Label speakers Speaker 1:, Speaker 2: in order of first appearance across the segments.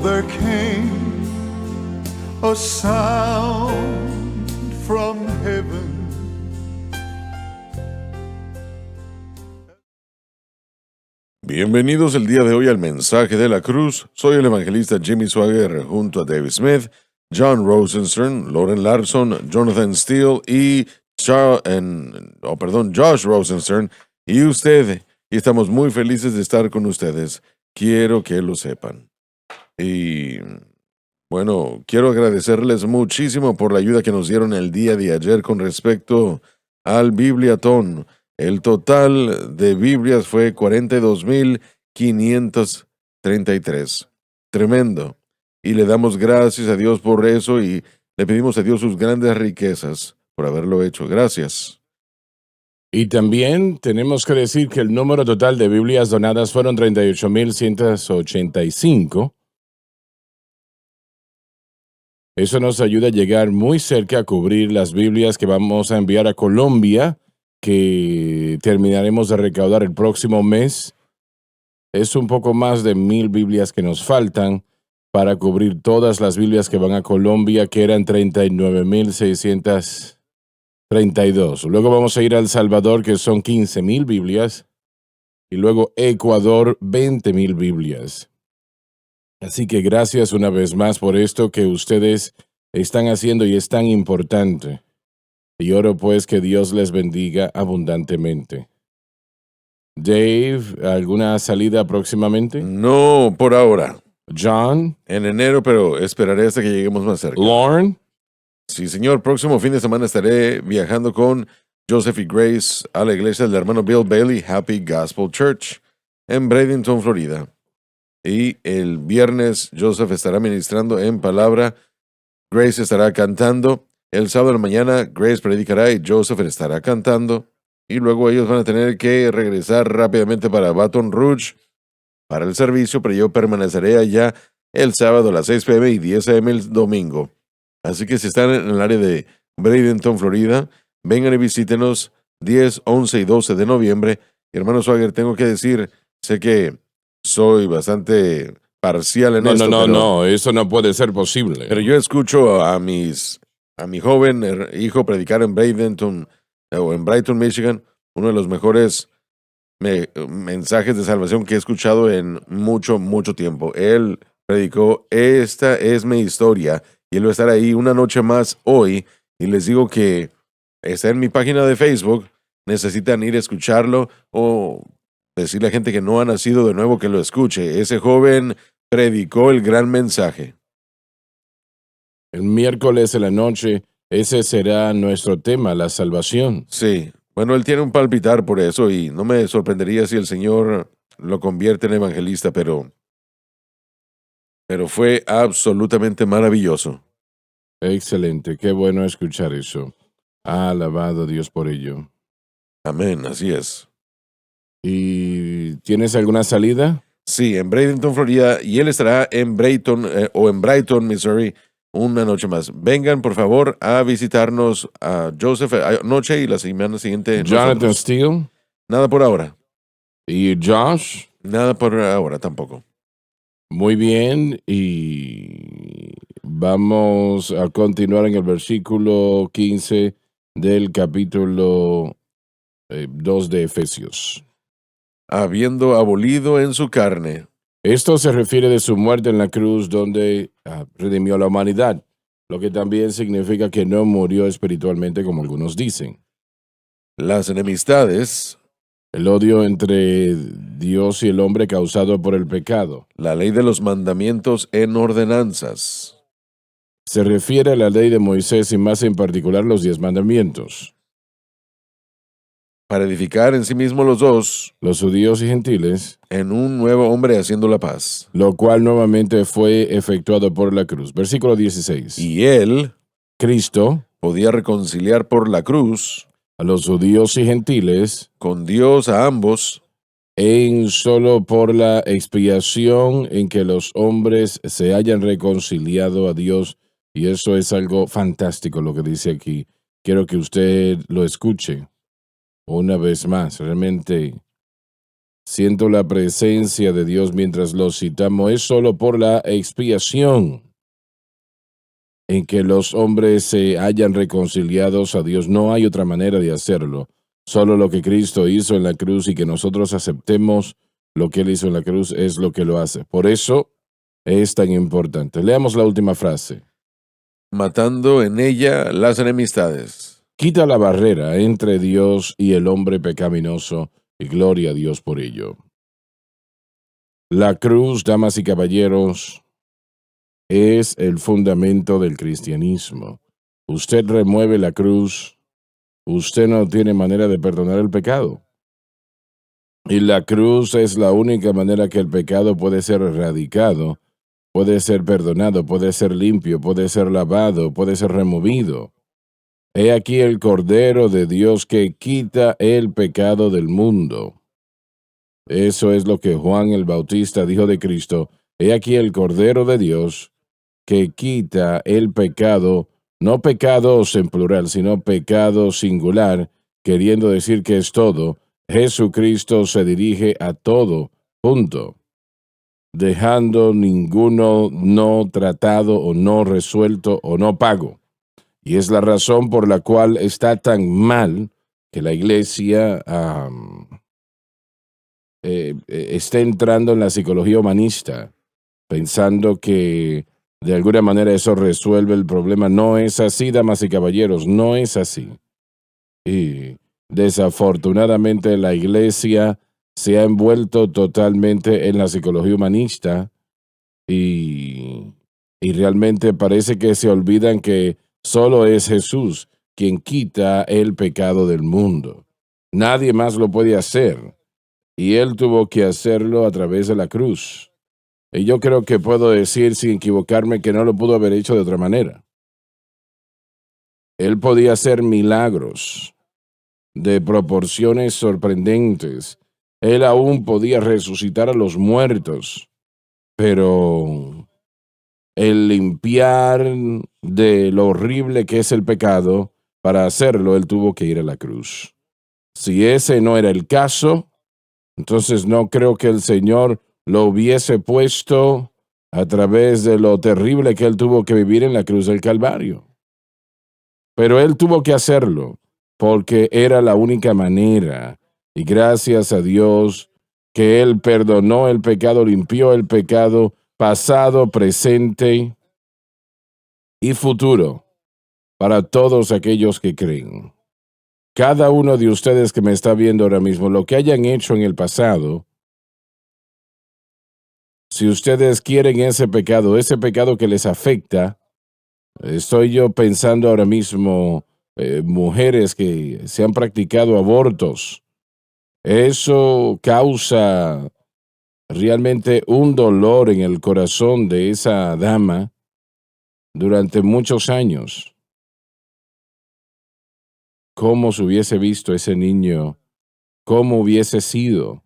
Speaker 1: there came a sound from heaven.
Speaker 2: Bienvenidos el día de hoy al Mensaje de la Cruz. Soy el evangelista Jimmy Swaggart junto a David Smith, John Rosenstern, Loren Larson, Jonathan Steele y Josh Rosenstern y usted. Y estamos muy felices de estar con ustedes. Quiero que lo sepan. Y bueno, quiero agradecerles muchísimo por la ayuda que nos dieron el día de ayer con respecto al Bibliatón. El total de Biblias fue 42,533. Tremendo. Y le damos gracias a Dios por eso y le pedimos a Dios sus grandes riquezas por haberlo hecho. Gracias.
Speaker 3: Y también tenemos que decir que el número total de Biblias donadas fueron 38,185. Eso nos ayuda a llegar muy cerca a cubrir las Biblias que vamos a enviar a Colombia, que terminaremos de recaudar el próximo mes. Es un poco más de 1,000 Biblias que nos faltan para cubrir todas las Biblias que van a Colombia, que eran 39,632. Luego vamos a ir a El Salvador, que son 15,000 Biblias, y luego Ecuador, 20,000 Biblias. Así que gracias una vez más por esto que ustedes están haciendo y es tan importante. Y oro pues que Dios les bendiga abundantemente. Dave, ¿alguna salida próximamente?
Speaker 2: No, por ahora.
Speaker 3: John?
Speaker 2: En enero, pero esperaré hasta que lleguemos más cerca.
Speaker 3: Lauren?
Speaker 2: Sí, señor. Próximo fin de semana estaré viajando con Joseph y Grace a la iglesia del hermano Bill Bailey, Happy Gospel Church, en Bradenton, Florida. Y el viernes Joseph estará ministrando en palabra, Grace estará cantando. El sábado de la mañana Grace predicará y Joseph estará cantando. Y luego ellos van a tener que regresar rápidamente para Baton Rouge para el servicio, pero yo permaneceré allá el sábado a las 6 p.m. y 10 a.m. el domingo. Así que si están en el área de Bradenton, Florida, vengan y visítenos 10, 11 y 12 de noviembre. Y hermano Swaggart, tengo que decir, sé que soy bastante parcial en esto.
Speaker 3: No, eso no puede ser posible.
Speaker 2: Pero yo escucho a mi joven hijo predicar en Bradenton o en Brighton, Michigan, uno de los mejores mensajes de salvación que he escuchado en mucho, mucho tiempo. Él predicó, esta es mi historia, y él va a estar ahí una noche más hoy, y les digo que está en mi página de Facebook, necesitan ir a escucharlo o decirle a gente que no ha nacido de nuevo que lo escuche. Ese joven predicó el gran mensaje.
Speaker 3: El miércoles en la noche, ese será nuestro tema, la salvación.
Speaker 2: Sí, bueno, él tiene un palpitar por eso y no me sorprendería si el Señor lo convierte en evangelista, pero fue absolutamente maravilloso.
Speaker 3: Excelente, qué bueno escuchar eso. Alabado a Dios por ello.
Speaker 2: Amén, así es.
Speaker 3: ¿Y tienes alguna salida?
Speaker 2: Sí, en Bradenton, Florida, y él estará en Brighton, Missouri, una noche más. Vengan, por favor, a visitarnos a Joseph anoche y la semana siguiente.
Speaker 3: Jonathan Steele.
Speaker 2: Nada por ahora.
Speaker 3: ¿Y Josh?
Speaker 2: Nada por ahora tampoco.
Speaker 3: Muy bien, y vamos a continuar en el versículo 15 del capítulo 2 de Efesios.
Speaker 2: Habiendo abolido en su carne.
Speaker 3: Esto se refiere de su muerte en la cruz donde redimió a la humanidad, lo que también significa que no murió espiritualmente como algunos dicen.
Speaker 2: Las enemistades.
Speaker 3: El odio entre Dios y el hombre causado por el pecado.
Speaker 2: La ley de los mandamientos en ordenanzas.
Speaker 3: Se refiere a la ley de Moisés y más en particular los 10 mandamientos.
Speaker 2: Para edificar en sí mismo los dos,
Speaker 3: los judíos y gentiles,
Speaker 2: en un nuevo hombre haciendo la paz.
Speaker 3: Lo cual nuevamente fue efectuado por la cruz. Versículo 16.
Speaker 2: Y él,
Speaker 3: Cristo,
Speaker 2: podía reconciliar por la cruz
Speaker 3: a los judíos y gentiles
Speaker 2: con Dios a ambos,
Speaker 3: en solo por la expiación en que los hombres se hayan reconciliado a Dios. Y eso es algo fantástico lo que dice aquí. Quiero que usted lo escuche una vez más. Realmente Siento la presencia de Dios mientras lo citamos. Es solo por la expiación en que los hombres se hayan reconciliados a Dios. No hay otra manera de hacerlo. Solo lo que Cristo hizo en la cruz y que nosotros aceptemos lo que Él hizo en la cruz es lo que lo hace. Por eso es tan importante. Leamos la última frase.
Speaker 2: Matando en ella las enemistades.
Speaker 3: Quita la barrera entre Dios y el hombre pecaminoso y gloria a Dios por ello. La cruz, damas y caballeros, es el fundamento del cristianismo. Usted remueve la cruz, usted no tiene manera de perdonar el pecado. Y la cruz es la única manera que el pecado puede ser erradicado, puede ser perdonado, puede ser limpio, puede ser lavado, puede ser removido. He aquí el Cordero de Dios que quita el pecado del mundo. Eso es lo que Juan el Bautista dijo de Cristo. He aquí el Cordero de Dios que quita el pecado, no pecados en plural, sino pecado singular, queriendo decir que es todo. Jesucristo se dirige a todo, punto, dejando ninguno no tratado o no resuelto o no pago. Y es la razón por la cual está tan mal que la iglesia esté entrando en la psicología humanista, pensando que de alguna manera eso resuelve el problema. No es así, damas y caballeros, no es así. Y desafortunadamente la iglesia se ha envuelto totalmente en la psicología humanista y realmente parece que se olvidan que solo es Jesús quien quita el pecado del mundo. Nadie más lo puede hacer. Y Él tuvo que hacerlo a través de la cruz. Y yo creo que puedo decir sin equivocarme que no lo pudo haber hecho de otra manera. Él podía hacer milagros de proporciones sorprendentes. Él aún podía resucitar a los muertos. Pero el limpiar de lo horrible que es el pecado, para hacerlo, Él tuvo que ir a la cruz. Si ese no era el caso, entonces no creo que el Señor lo hubiese puesto a través de lo terrible que Él tuvo que vivir en la cruz del Calvario. Pero Él tuvo que hacerlo porque era la única manera. Y gracias a Dios que Él perdonó el pecado, limpió el pecado pasado, presente y futuro para todos aquellos que creen. Cada uno de ustedes que me está viendo ahora mismo, lo que hayan hecho en el pasado, si ustedes quieren ese pecado que les afecta, estoy yo pensando ahora mismo, mujeres que se han practicado abortos, eso causa realmente un dolor en el corazón de esa dama durante muchos años. ¿Cómo se hubiese visto ese niño? ¿Cómo hubiese sido?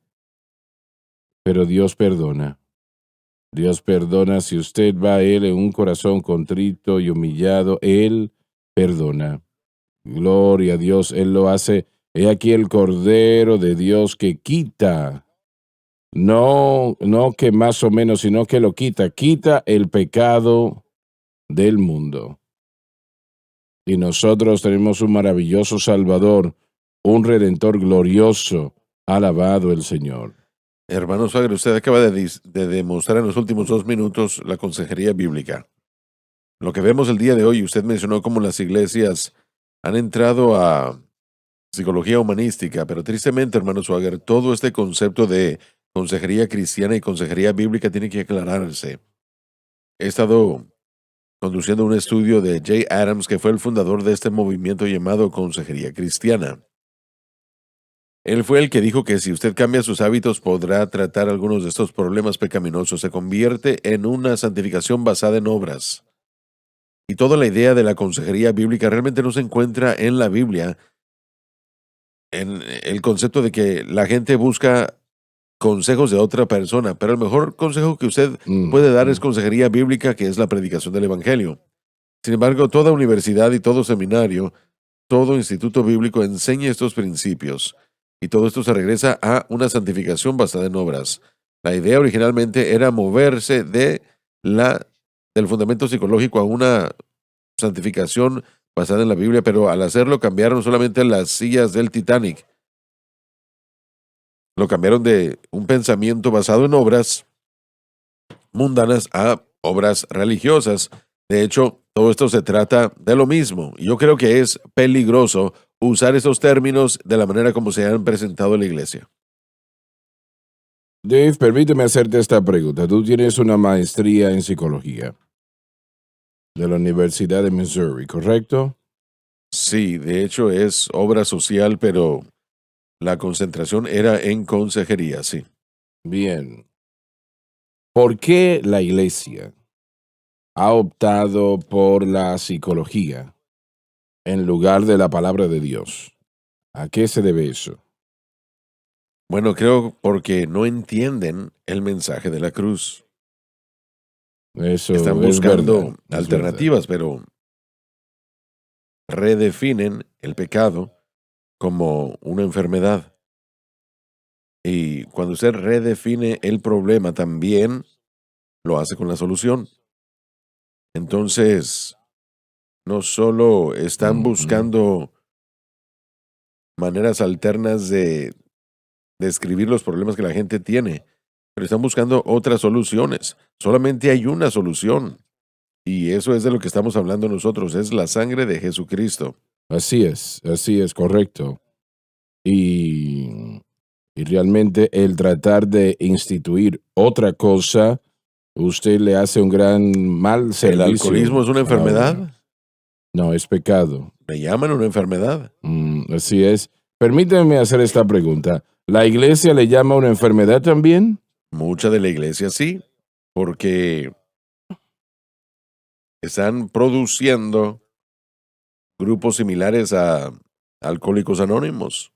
Speaker 3: Pero Dios perdona. Dios perdona si usted va a Él en un corazón contrito y humillado. Él perdona. Gloria a Dios, Él lo hace. He aquí el Cordero de Dios que quita. No que más o menos, sino que lo quita. Quita el pecado del mundo. Y nosotros tenemos un maravilloso Salvador, un Redentor glorioso. Alabado el Señor.
Speaker 2: Hermano Swagger, usted acaba de demostrar en los últimos 2 minutos la consejería bíblica. Lo que vemos el día de hoy, usted mencionó cómo las iglesias han entrado a psicología humanística, pero tristemente, hermano Swagger, todo este concepto de consejería cristiana y consejería bíblica tiene que aclararse. He estado conduciendo un estudio de Jay Adams, que fue el fundador de este movimiento llamado consejería cristiana. Él fue el que dijo que si usted cambia sus hábitos podrá tratar algunos de estos problemas pecaminosos. Se convierte en una santificación basada en obras. Y toda la idea de la consejería bíblica realmente no se encuentra en la Biblia, en el concepto de que la gente busca consejos de otra persona, pero el mejor consejo que usted puede dar es consejería bíblica, que es la predicación del Evangelio. Sin embargo, toda universidad y todo seminario, todo instituto bíblico enseña estos principios. y todo esto se regresa a una santificación basada en obras. La idea originalmente era moverse del fundamento psicológico a una santificación basada en la Biblia, pero al hacerlo cambiaron solamente las sillas del Titanic. Lo cambiaron de un pensamiento basado en obras mundanas a obras religiosas. De hecho, todo esto se trata de lo mismo. Y yo creo que es peligroso usar esos términos de la manera como se han presentado en la iglesia.
Speaker 3: Dave, permíteme hacerte esta pregunta. Tú tienes una maestría en psicología de la Universidad de Missouri, ¿correcto?
Speaker 2: Sí, de hecho es obra social, pero la concentración era en consejería, sí.
Speaker 3: Bien. ¿Por qué la iglesia ha optado por la psicología en lugar de la palabra de Dios? ¿A qué se debe eso?
Speaker 2: Bueno, creo porque no entienden el mensaje de la cruz.
Speaker 3: Eso
Speaker 2: Están
Speaker 3: es
Speaker 2: buscando
Speaker 3: verdad, es
Speaker 2: alternativas, pero redefinen el pecado como una enfermedad. Y cuando usted redefine el problema, también lo hace con la solución. Entonces, no solo están
Speaker 3: Ujú.
Speaker 2: buscando maneras alternas de describir los problemas que la gente tiene, pero están buscando otras soluciones. Solamente hay una solución. Y eso es de lo que estamos hablando nosotros, es la sangre de Jesucristo.
Speaker 3: Así es, correcto. Y realmente el tratar de instituir otra cosa, usted le hace un gran mal servicio.
Speaker 2: ¿El alcoholismo es una enfermedad?
Speaker 3: Ahora. No, es pecado.
Speaker 2: ¿Me llaman una enfermedad?
Speaker 3: Así es. Permíteme hacer esta pregunta. ¿La iglesia le llama una enfermedad también?
Speaker 2: Mucha de la iglesia sí, porque están produciendo grupos similares a Alcohólicos Anónimos.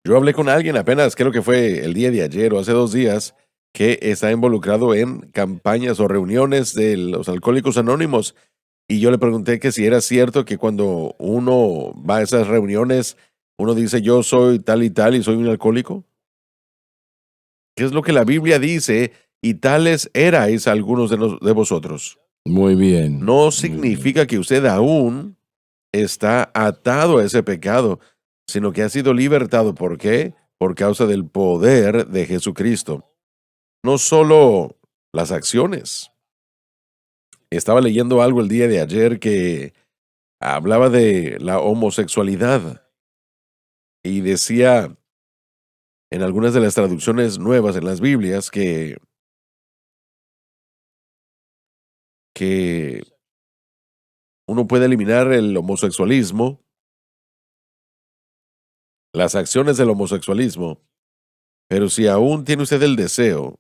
Speaker 2: Yo hablé con alguien apenas, creo que fue el día de ayer o hace 2 días, que está involucrado en campañas o reuniones de los Alcohólicos Anónimos. Y yo le pregunté que si era cierto que cuando uno va a esas reuniones, uno dice yo soy tal y soy un alcohólico. ¿Qué es lo que la Biblia dice? Y tales erais algunos de vosotros.
Speaker 3: Muy bien.
Speaker 2: No significa que usted aún está atado a ese pecado, sino que ha sido libertado. ¿Por qué? Por causa del poder de Jesucristo. No solo las acciones. Estaba leyendo algo el día de ayer que hablaba de la homosexualidad y decía en algunas de las traducciones nuevas en las Biblias que uno puede eliminar el homosexualismo, las acciones del homosexualismo, pero si aún tiene usted el deseo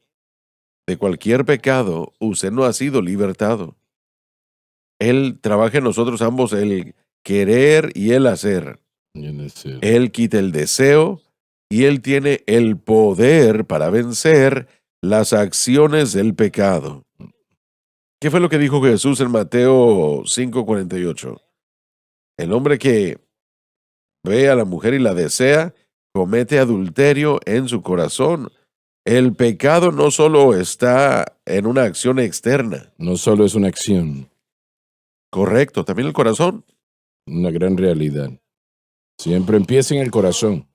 Speaker 2: de cualquier pecado, usted no ha sido libertado. Él trabaja en nosotros ambos el querer y el hacer. Él quita el deseo y Él tiene el poder para vencer las acciones del pecado. ¿Qué fue lo que dijo Jesús en Mateo 5:48? El hombre que ve a la mujer y la desea, comete adulterio en su corazón. El pecado no solo está en una acción externa.
Speaker 3: No solo es una acción.
Speaker 2: Correcto, también el corazón.
Speaker 3: Una gran realidad. Siempre empieza en el corazón.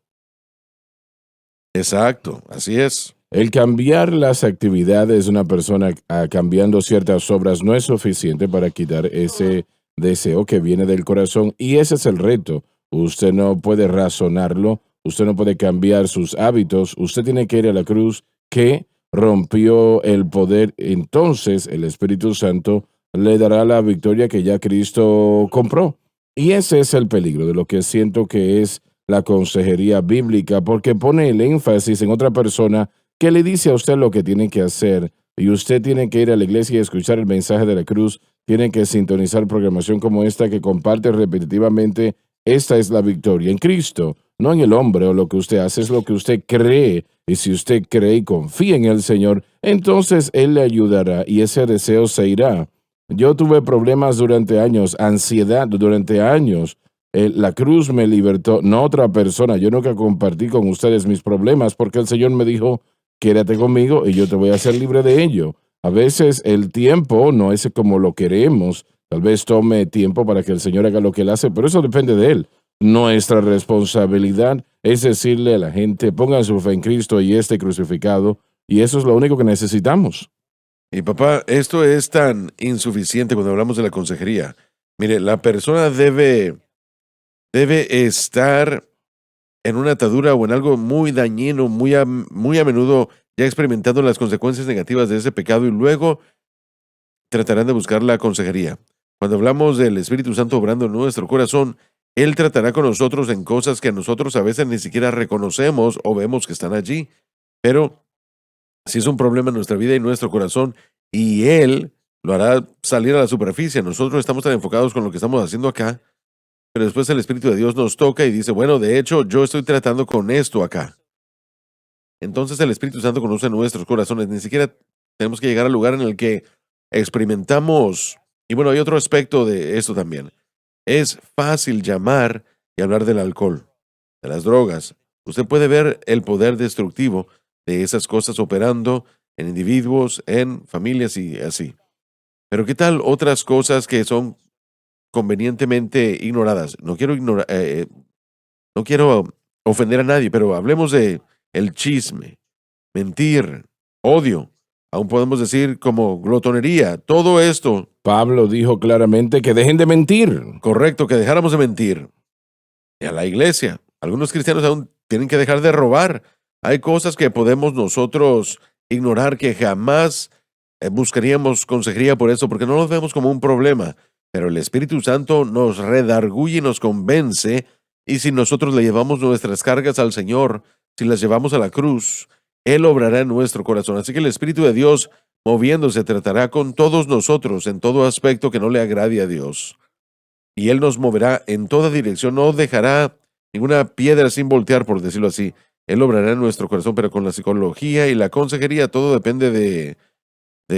Speaker 2: Exacto, así es.
Speaker 3: El cambiar las actividades de una persona cambiando ciertas obras no es suficiente para quitar ese deseo que viene del corazón, y ese es el reto. Usted no puede razonarlo, usted no puede cambiar sus hábitos, usted tiene que ir a la cruz que rompió el poder. Entonces el Espíritu Santo le dará la victoria que ya Cristo compró. Y ese es el peligro de lo que siento que es la consejería bíblica, porque pone el énfasis en otra persona que le dice a usted lo que tiene que hacer, y usted tiene que ir a la iglesia y escuchar el mensaje de la cruz, tiene que sintonizar programación como esta que comparte repetitivamente. Esta es la victoria en Cristo, no en el hombre o lo que usted hace, es lo que usted cree. Y si usted cree y confía en el Señor, entonces Él le ayudará y ese deseo se irá. Yo tuve problemas durante años, ansiedad durante años, La cruz me libertó, no otra persona. Yo nunca compartí con ustedes mis problemas porque el Señor me dijo, quédate conmigo y yo te voy a hacer libre de ello. A veces el tiempo no es como lo queremos. Tal vez tome tiempo para que el Señor haga lo que Él hace, pero eso depende de Él. Nuestra responsabilidad es decirle a la gente, pongan su fe en Cristo y esté crucificado, y eso es lo único que necesitamos.
Speaker 2: Y papá, esto es tan insuficiente cuando hablamos de la consejería. Mire, la persona debe estar en una atadura o en algo muy dañino, muy a menudo ya experimentando las consecuencias negativas de ese pecado y luego tratarán de buscar la consejería. Cuando hablamos del Espíritu Santo obrando en nuestro corazón, Él tratará con nosotros en cosas que nosotros a veces ni siquiera reconocemos o vemos que están allí. Pero si es un problema en nuestra vida y nuestro corazón, y Él lo hará salir a la superficie. Nosotros estamos tan enfocados con lo que estamos haciendo acá, pero después el Espíritu de Dios nos toca y dice, bueno, de hecho, yo estoy tratando con esto acá. Entonces el Espíritu Santo conoce nuestros corazones. Ni siquiera tenemos que llegar al lugar en el que experimentamos. Y bueno, hay otro aspecto de esto también. Es fácil llamar y hablar del alcohol, de las drogas. Usted puede ver el poder destructivo de esas cosas operando en individuos, en familias y así. Pero ¿qué tal otras cosas que son convenientemente ignoradas? No quiero ofender a nadie, pero hablemos de el chisme, mentir, odio. Aún podemos decir como glotonería. Todo esto,
Speaker 3: Pablo dijo claramente que dejen de mentir.
Speaker 2: correcto, que dejáramos de mentir. Y a la iglesia. Algunos cristianos aún tienen que dejar de robar. Hay cosas que podemos nosotros ignorar que jamás buscaríamos consejería por eso, porque no los vemos como un problema. Pero el Espíritu Santo nos redarguye y nos convence, y si nosotros le llevamos nuestras cargas al Señor, si las llevamos a la cruz, Él obrará en nuestro corazón. Así que el Espíritu de Dios, moviéndose, tratará con todos nosotros en todo aspecto que no le agrade a Dios. Y Él nos moverá en toda dirección, no dejará ninguna piedra sin voltear, por decirlo así. Él obrará en nuestro corazón, pero con la psicología y la consejería todo depende de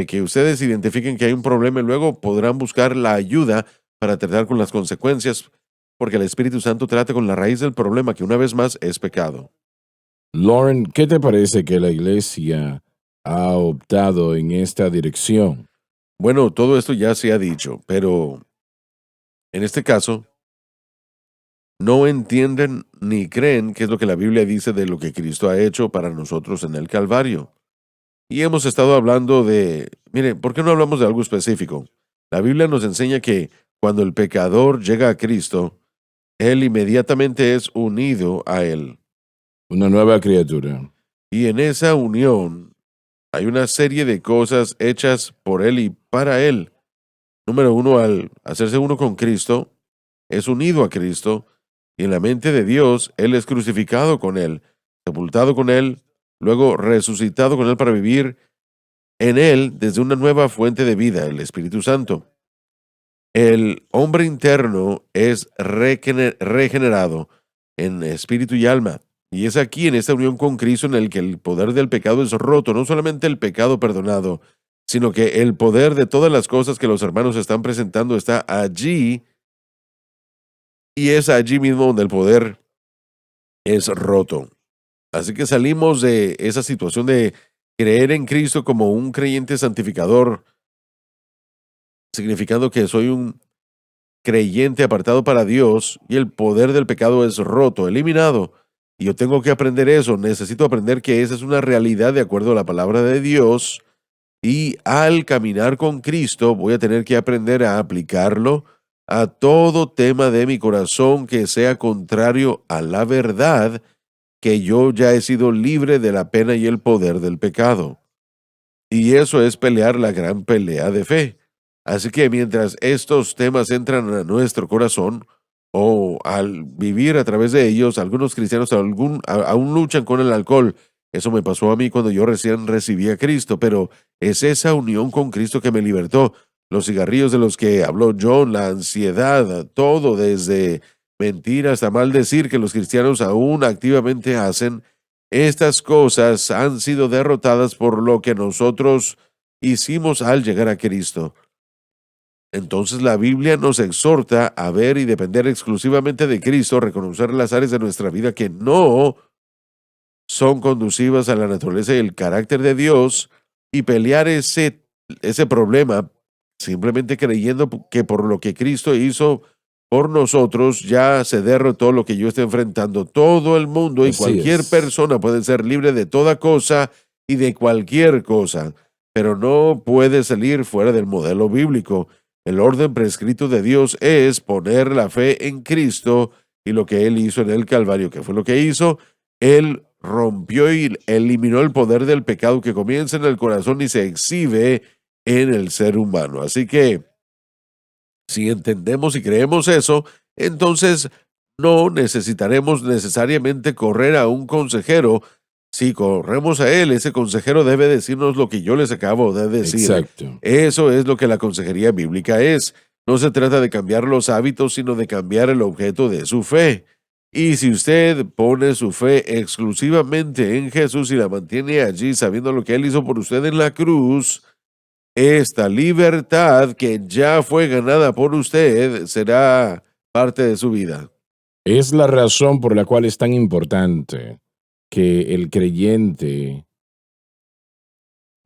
Speaker 2: que ustedes identifiquen que hay un problema y luego podrán buscar la ayuda para tratar con las consecuencias, porque el Espíritu Santo trata con la raíz del problema, que una vez más es pecado.
Speaker 3: Lauren, ¿qué te parece que la iglesia ha optado en esta dirección?
Speaker 2: Bueno, todo esto ya se ha dicho, pero en este caso no entienden ni creen qué es lo que la Biblia dice de lo que Cristo ha hecho para nosotros en el Calvario. Y hemos estado hablando mire, ¿por qué no hablamos de algo específico? La Biblia nos enseña que cuando el pecador llega a Cristo, él inmediatamente es unido a Él.
Speaker 3: Una nueva criatura.
Speaker 2: Y en esa unión hay una serie de cosas hechas por Él y para Él. Número uno, al hacerse uno con Cristo, es unido a Cristo, y en la mente de Dios, Él es crucificado con Él, sepultado con Él, luego resucitado con Él para vivir en Él desde una nueva fuente de vida, el Espíritu Santo. El hombre interno es regenerado en espíritu y alma. Y es aquí, en esta unión con Cristo, en el que el poder del pecado es roto, no solamente el pecado perdonado, sino que el poder de todas las cosas que los hermanos están presentando está allí, y es allí mismo donde el poder es roto. Así que salimos de esa situación de creer en Cristo como un creyente santificador, significando que soy un creyente apartado para Dios y el poder del pecado es roto, eliminado. Y yo tengo que aprender eso, necesito aprender que esa es una realidad de acuerdo a la palabra de Dios, y al caminar con Cristo voy a tener que aprender a aplicarlo a todo tema de mi corazón que sea contrario a la verdad, que yo ya he sido libre de la pena y el poder del pecado. Y eso es pelear la gran pelea de fe. Así que mientras estos temas entran a nuestro corazón, o al vivir a través de ellos, algunos cristianos aún luchan con el alcohol. Eso me pasó a mí cuando yo recién recibí a Cristo, pero es esa unión con Cristo que me libertó. Los cigarrillos de los que habló John, la ansiedad, todo desde mentiras hasta maldecir que los cristianos aún activamente hacen, estas cosas han sido derrotadas por lo que nosotros hicimos al llegar a Cristo. Entonces la Biblia nos exhorta a ver y depender exclusivamente de Cristo, reconocer las áreas de nuestra vida que no son conducivas a la naturaleza y el carácter de Dios y pelear ese problema simplemente creyendo que por lo que Cristo hizo por nosotros ya se derrotó lo que yo estoy enfrentando. Todo el mundo y
Speaker 3: Así
Speaker 2: cualquier
Speaker 3: es.
Speaker 2: persona puede ser libre de toda cosa y de cualquier cosa, pero no puede salir fuera del modelo bíblico. El orden prescrito de Dios es poner la fe en Cristo y lo que Él hizo en el Calvario. ¿Qué fue lo que hizo? Él rompió y eliminó el poder del pecado que comienza en el corazón y se exhibe en el ser humano. Así que, si entendemos y creemos eso, entonces no necesitaremos necesariamente correr a un consejero. Si corremos a él, ese consejero debe decirnos lo que yo les acabo de decir.
Speaker 3: Exacto.
Speaker 2: Eso es lo que la consejería bíblica es. No se trata de cambiar los hábitos, sino de cambiar el objeto de su fe. Y si usted pone su fe exclusivamente en Jesús y la mantiene allí sabiendo lo que Él hizo por usted en la cruz, esta libertad que ya fue ganada por usted será parte de su vida.
Speaker 3: Es la razón por la cual es tan importante que el creyente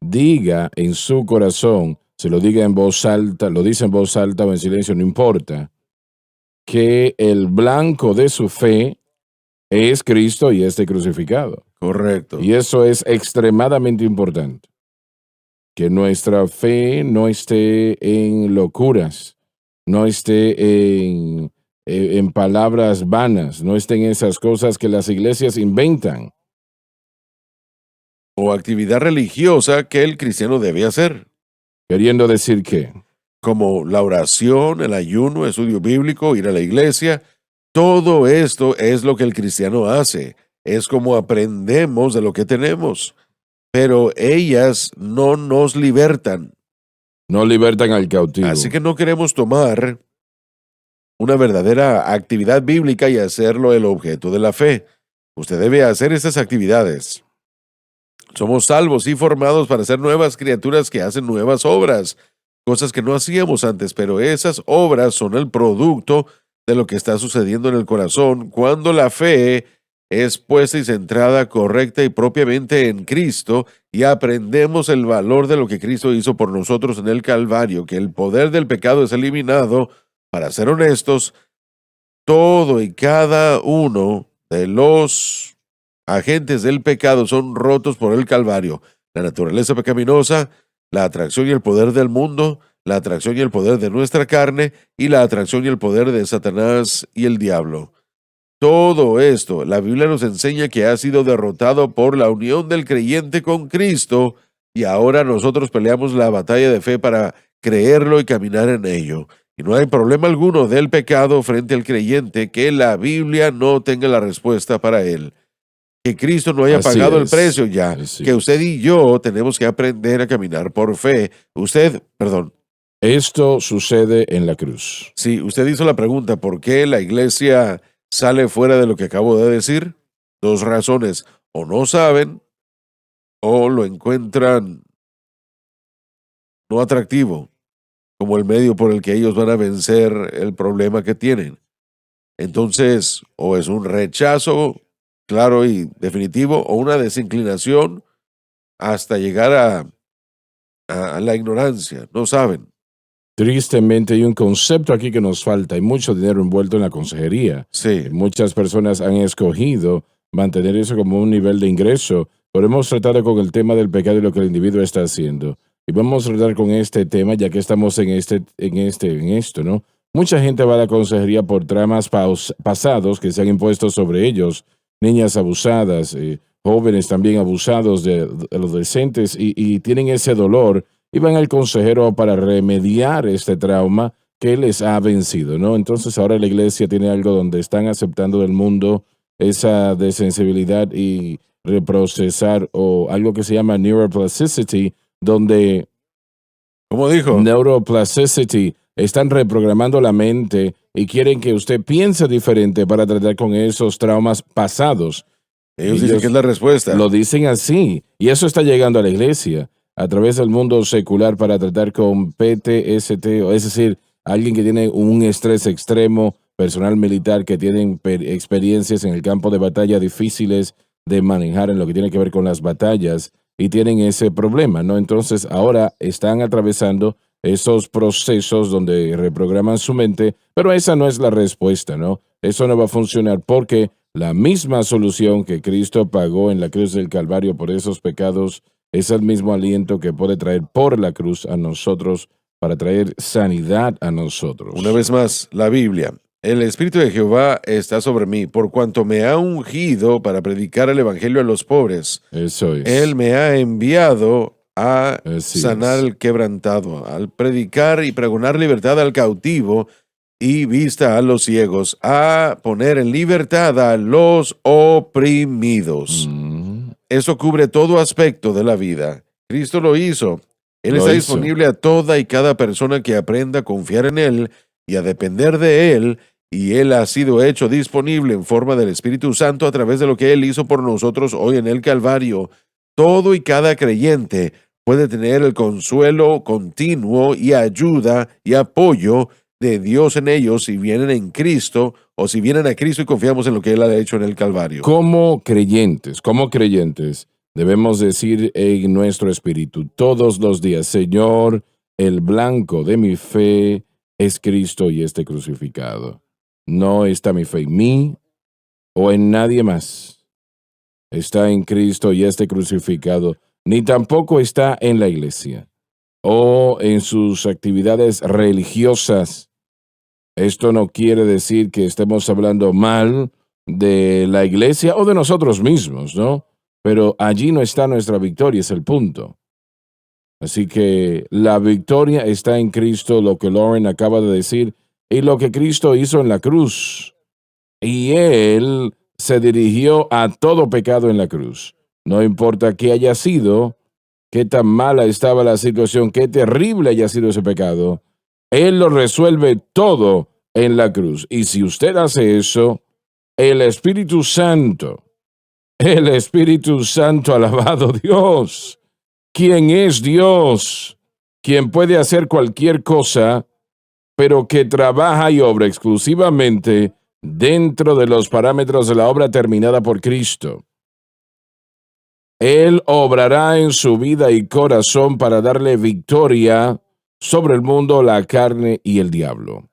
Speaker 3: diga en su corazón, se lo diga en voz alta, lo dice en voz alta o en silencio, no importa, que el blanco de su fe es Cristo y este crucificado.
Speaker 2: Correcto.
Speaker 3: Y eso es extremadamente importante. Que nuestra fe no esté en locuras, no esté en palabras vanas, no esté en esas cosas que las iglesias inventan.
Speaker 2: O actividad religiosa que el cristiano debe hacer,
Speaker 3: Queriendo decir que
Speaker 2: como la oración, el ayuno, estudio bíblico, ir a la iglesia. Todo esto es lo que el cristiano hace. Es como aprendemos de lo que tenemos. Pero ellas no nos libertan.
Speaker 3: no libertan al cautivo.
Speaker 2: Así que no queremos tomar una verdadera actividad bíblica y hacerlo el objeto de la fe. Usted debe hacer estas actividades. Somos salvos y formados para ser nuevas criaturas que hacen nuevas obras, cosas que no hacíamos antes, pero esas obras son el producto de lo que está sucediendo en el corazón cuando la fe es puesta y centrada correcta y propiamente en Cristo y aprendemos el valor de lo que Cristo hizo por nosotros en el Calvario, que el poder del pecado es eliminado. Para ser honestos, todo y cada uno de los agentes del pecado son rotos por el Calvario. La naturaleza pecaminosa, la atracción y el poder del mundo, la atracción y el poder de nuestra carne y la atracción y el poder de Satanás y el diablo. Todo esto, la Biblia nos enseña que ha sido derrotado por la unión del creyente con Cristo y ahora nosotros peleamos la batalla de fe para creerlo y caminar en ello. Y no hay problema alguno del pecado frente al creyente que la Biblia no tenga la respuesta para él. Que Cristo no haya
Speaker 3: Así
Speaker 2: pagado el
Speaker 3: es.
Speaker 2: precio ya.
Speaker 3: Así
Speaker 2: Que usted y yo tenemos que aprender a caminar por fe.
Speaker 3: Esto sucede en la cruz.
Speaker 2: Sí, usted hizo la pregunta, ¿por qué la iglesia sale fuera de lo que acabo de decir? Dos razones. O no saben o lo encuentran no atractivo como el medio por el que ellos van a vencer el problema que tienen. Entonces, o es un rechazo claro y definitivo, o una desinclinación hasta llegar a la ignorancia. No saben.
Speaker 3: Tristemente hay un concepto aquí que nos falta. Hay mucho dinero envuelto en la consejería.
Speaker 2: Sí,
Speaker 3: Muchas personas han escogido mantener eso como un nivel de ingreso. Podemos tratar con el tema del pecado y lo que el individuo está haciendo. Y vamos a tratar con este tema, ya que estamos en esto, ¿no? Mucha gente va a la consejería por traumas pasados que se han impuesto sobre ellos. Niñas abusadas, jóvenes también abusados de adolescentes y tienen ese dolor y van al consejero para remediar este trauma que les ha vencido, ¿no? Entonces ahora la iglesia tiene algo donde están aceptando del mundo esa desensibilidad y reprocesar o algo que se llama neuroplasticity, donde
Speaker 2: ¿cómo dijo?
Speaker 3: neuroplasticity están reprogramando la mente y quieren que usted piense diferente para tratar con esos traumas pasados.
Speaker 2: Ellos dicen que es la respuesta.
Speaker 3: Lo dicen así y eso está llegando a la iglesia. a través del mundo secular para tratar con PTSD, es decir, alguien que tiene un estrés extremo, personal militar que tienen experiencias en el campo de batalla difíciles de manejar en lo que tiene que ver con las batallas y tienen ese problema, ¿no? Entonces ahora están atravesando esos procesos donde reprograman su mente, pero esa no es la respuesta, ¿no? Eso no va a funcionar porque la misma solución que Cristo pagó en la cruz del Calvario por esos pecados es el mismo aliento que puede traer por la cruz a nosotros para traer sanidad a nosotros.
Speaker 2: Una vez más, la Biblia. El Espíritu de Jehová está sobre mí, por cuanto me ha ungido para predicar el Evangelio a los pobres.
Speaker 3: Eso es.
Speaker 2: Él me ha enviado a
Speaker 3: Así
Speaker 2: sanar
Speaker 3: es.
Speaker 2: al quebrantado, al predicar y pregonar libertad al cautivo y vista a los ciegos, a poner en libertad a los oprimidos. Eso cubre todo aspecto de la vida. Cristo lo hizo. Él
Speaker 3: Lo
Speaker 2: está
Speaker 3: hizo.
Speaker 2: disponible a toda y cada persona que aprenda a confiar en Él y a depender de Él, y Él ha sido hecho disponible en forma del Espíritu Santo a través de lo que Él hizo por nosotros hoy en el Calvario. Todo y cada creyente puede tener el consuelo continuo y ayuda y apoyo de Dios en ellos si vienen en Cristo o si vienen a Cristo y confiamos en lo que Él ha hecho en el Calvario.
Speaker 3: Como creyentes, debemos decir en nuestro espíritu todos los días, Señor, el blanco de mi fe es Cristo y este crucificado. No está mi fe en mí o en nadie más. Está en Cristo y este crucificado, ni tampoco está en la iglesia o en sus actividades religiosas. Esto no quiere decir que estemos hablando mal de la iglesia o de nosotros mismos, ¿no? Pero allí no está nuestra victoria, es el punto. Así que la victoria está en Cristo, lo que Lauren acaba de decir, y lo que Cristo hizo en la cruz. Y Él se dirigió a todo pecado en la cruz. No importa qué haya sido, qué tan mala estaba la situación, qué terrible haya sido ese pecado, Él lo resuelve todo en la cruz. Y si usted hace eso, el Espíritu Santo, alabado Dios, quien es Dios, quien puede hacer cualquier cosa, pero que trabaja y obra exclusivamente dentro de los parámetros de la obra terminada por Cristo. Él obrará en su vida y corazón para darle victoria sobre el mundo, la carne y el diablo.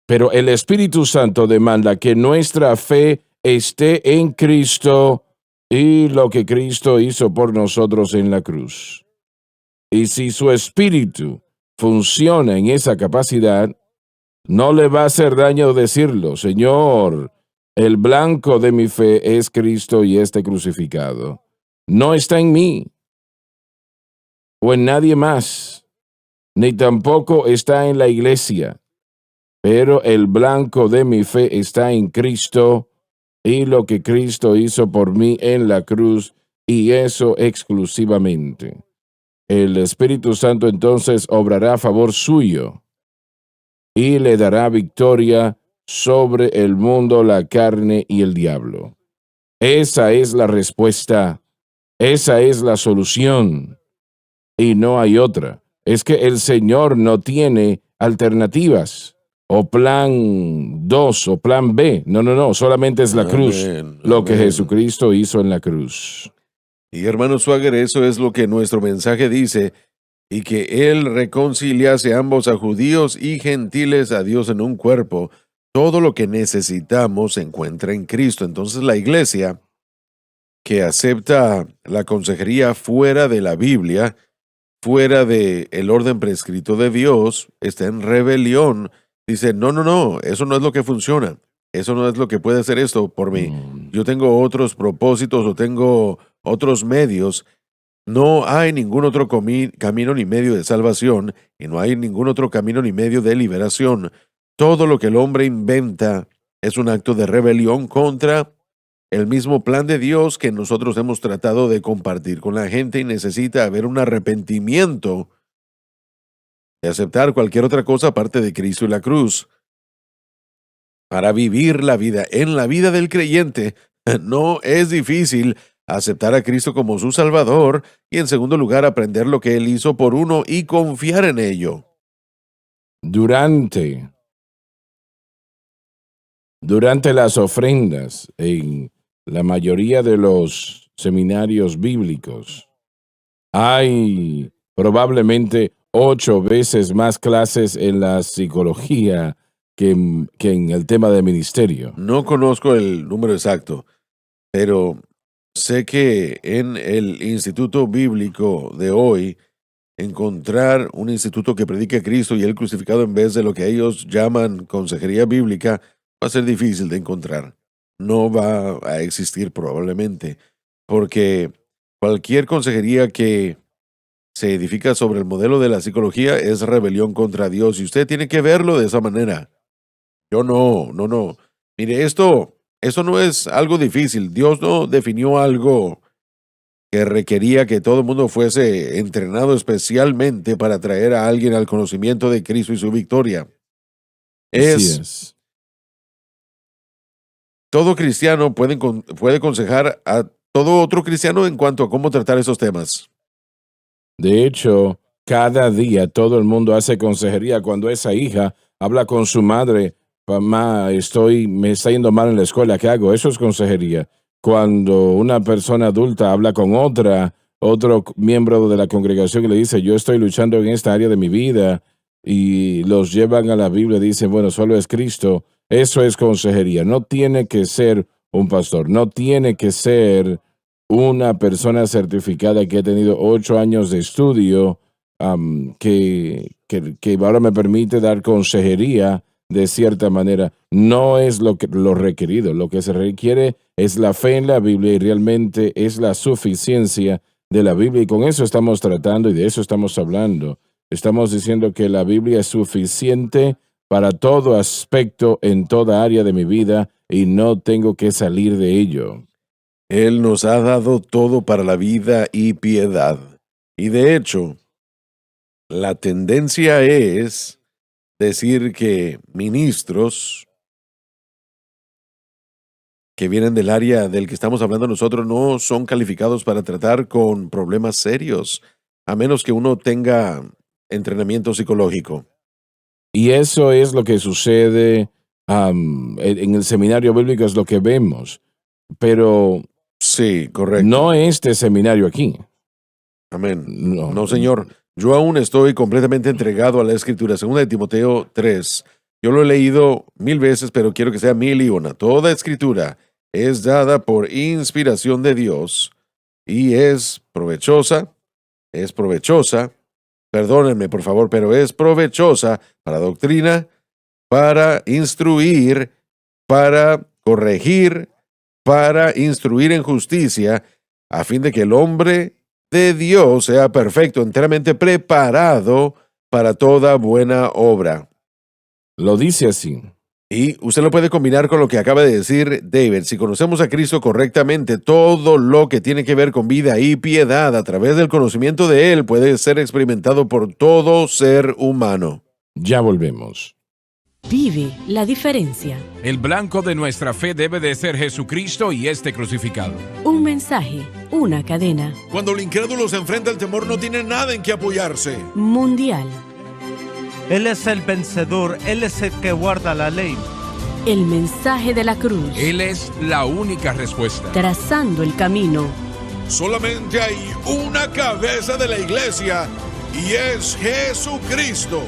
Speaker 3: Pero el Espíritu Santo demanda que nuestra fe esté en Cristo y lo que Cristo hizo por nosotros en la cruz. Y si su Espíritu funciona en esa capacidad, no le va a hacer daño decirlo, Señor, el blanco de mi fe es Cristo y este crucificado. No está en mí o en nadie más, ni tampoco está en la iglesia, pero el blanco de mi fe está en Cristo y lo que Cristo hizo por mí en la cruz, y eso exclusivamente. El Espíritu Santo entonces obrará a favor suyo y le dará victoria sobre el mundo, la carne y el diablo. Esa es la respuesta, esa es la solución, y no hay otra. Es que el Señor no tiene alternativas, o plan 2, o plan B. No, solamente es la cruz, lo que Jesucristo hizo en la cruz.
Speaker 2: Y hermano Swagger, eso es lo que nuestro mensaje dice, y que Él reconciliase ambos a judíos y gentiles a Dios en un cuerpo. Todo lo que necesitamos se encuentra en Cristo. Entonces la iglesia que acepta la consejería fuera de la Biblia, fuera del orden prescrito de Dios, está en rebelión. Dice, no, eso no es lo que funciona. Eso no es lo que puede hacer esto por mí. Yo tengo otros propósitos o tengo otros medios. No hay ningún otro camino ni medio de salvación, y no hay ningún otro camino ni medio de liberación. Todo lo que el hombre inventa es un acto de rebelión contra el mismo plan de Dios que nosotros hemos tratado de compartir con la gente, y necesita haber un arrepentimiento de aceptar cualquier otra cosa aparte de Cristo y la cruz para vivir la vida. En la vida del creyente no es difícil aceptar a Cristo como su Salvador y en segundo lugar aprender lo que Él hizo por uno y confiar en ello.
Speaker 3: Durante las ofrendas en la mayoría de los seminarios bíblicos, hay probablemente 8 veces más clases en la psicología que en el tema de ministerio.
Speaker 2: No conozco el número exacto, pero sé que en el instituto bíblico de hoy, encontrar un instituto que predique a Cristo y el crucificado en vez de lo que ellos llaman consejería bíblica va a ser difícil de encontrar. No va a existir probablemente, porque cualquier consejería que se edifica sobre el modelo de la psicología es rebelión contra Dios y usted tiene que verlo de esa manera. Yo no. Mire, esto no es algo difícil. Dios no definió algo que requería que todo el mundo fuese entrenado especialmente para traer a alguien al conocimiento de Cristo y su victoria.
Speaker 3: Así es.
Speaker 2: Todo cristiano puede aconsejar a todo otro cristiano en cuanto a cómo tratar esos temas.
Speaker 3: De hecho, cada día todo el mundo hace consejería. Cuando esa hija habla con su madre, mamá, me está yendo mal en la escuela, ¿qué hago? Eso es consejería. Cuando una persona adulta habla con otro miembro de la congregación y le dice, yo estoy luchando en esta área de mi vida, y los llevan a la Biblia y dicen, bueno, solo es Cristo, eso es consejería. No tiene que ser un pastor, no tiene que ser una persona certificada que ha tenido 8 años de estudio, que ahora me permite dar consejería de cierta manera. No es lo requerido. Lo que se requiere es la fe en la Biblia y realmente es la suficiencia de la Biblia. Y con eso estamos tratando y de eso estamos hablando. Estamos diciendo que la Biblia es suficiente para todo aspecto en toda área de mi vida y no tengo que salir de ello.
Speaker 2: Él nos ha dado todo para la vida y piedad. Y de hecho, la tendencia es decir que ministros que vienen del área del que estamos hablando nosotros no son calificados para tratar con problemas serios, a menos que uno tenga entrenamiento psicológico.
Speaker 3: Y eso es lo que sucede en el seminario bíblico, es lo que vemos. Pero
Speaker 2: sí, correcto.
Speaker 3: No este seminario aquí.
Speaker 2: Amén. No, señor. Yo aún estoy completamente entregado a la Escritura. 2 de Timoteo 3. Yo lo he leído 1000 veces, pero quiero que sea 1001. Toda Escritura es dada por inspiración de Dios y es provechosa, perdónenme por favor, pero es provechosa para doctrina, para instruir, para corregir, para instruir en justicia, a fin de que el hombre de Dios sea perfecto, enteramente preparado para toda buena obra.
Speaker 3: Lo dice así.
Speaker 2: Y usted lo puede combinar con lo que acaba de decir David. Si conocemos a Cristo correctamente, todo lo que tiene que ver con vida y piedad a través del conocimiento de Él puede ser experimentado por todo ser humano.
Speaker 3: Ya volvemos.
Speaker 4: Vive la diferencia.
Speaker 5: El blanco de nuestra fe debe de ser Jesucristo y este crucificado.
Speaker 4: Un mensaje, una cadena.
Speaker 1: Cuando el incrédulo se enfrenta al temor, no tiene nada en que apoyarse.
Speaker 4: Mundial.
Speaker 6: Él es el vencedor, Él es el que guarda la ley.
Speaker 4: El mensaje de la cruz.
Speaker 5: Él es la única respuesta.
Speaker 4: Trazando el camino.
Speaker 1: Solamente hay una cabeza de la iglesia y es Jesucristo.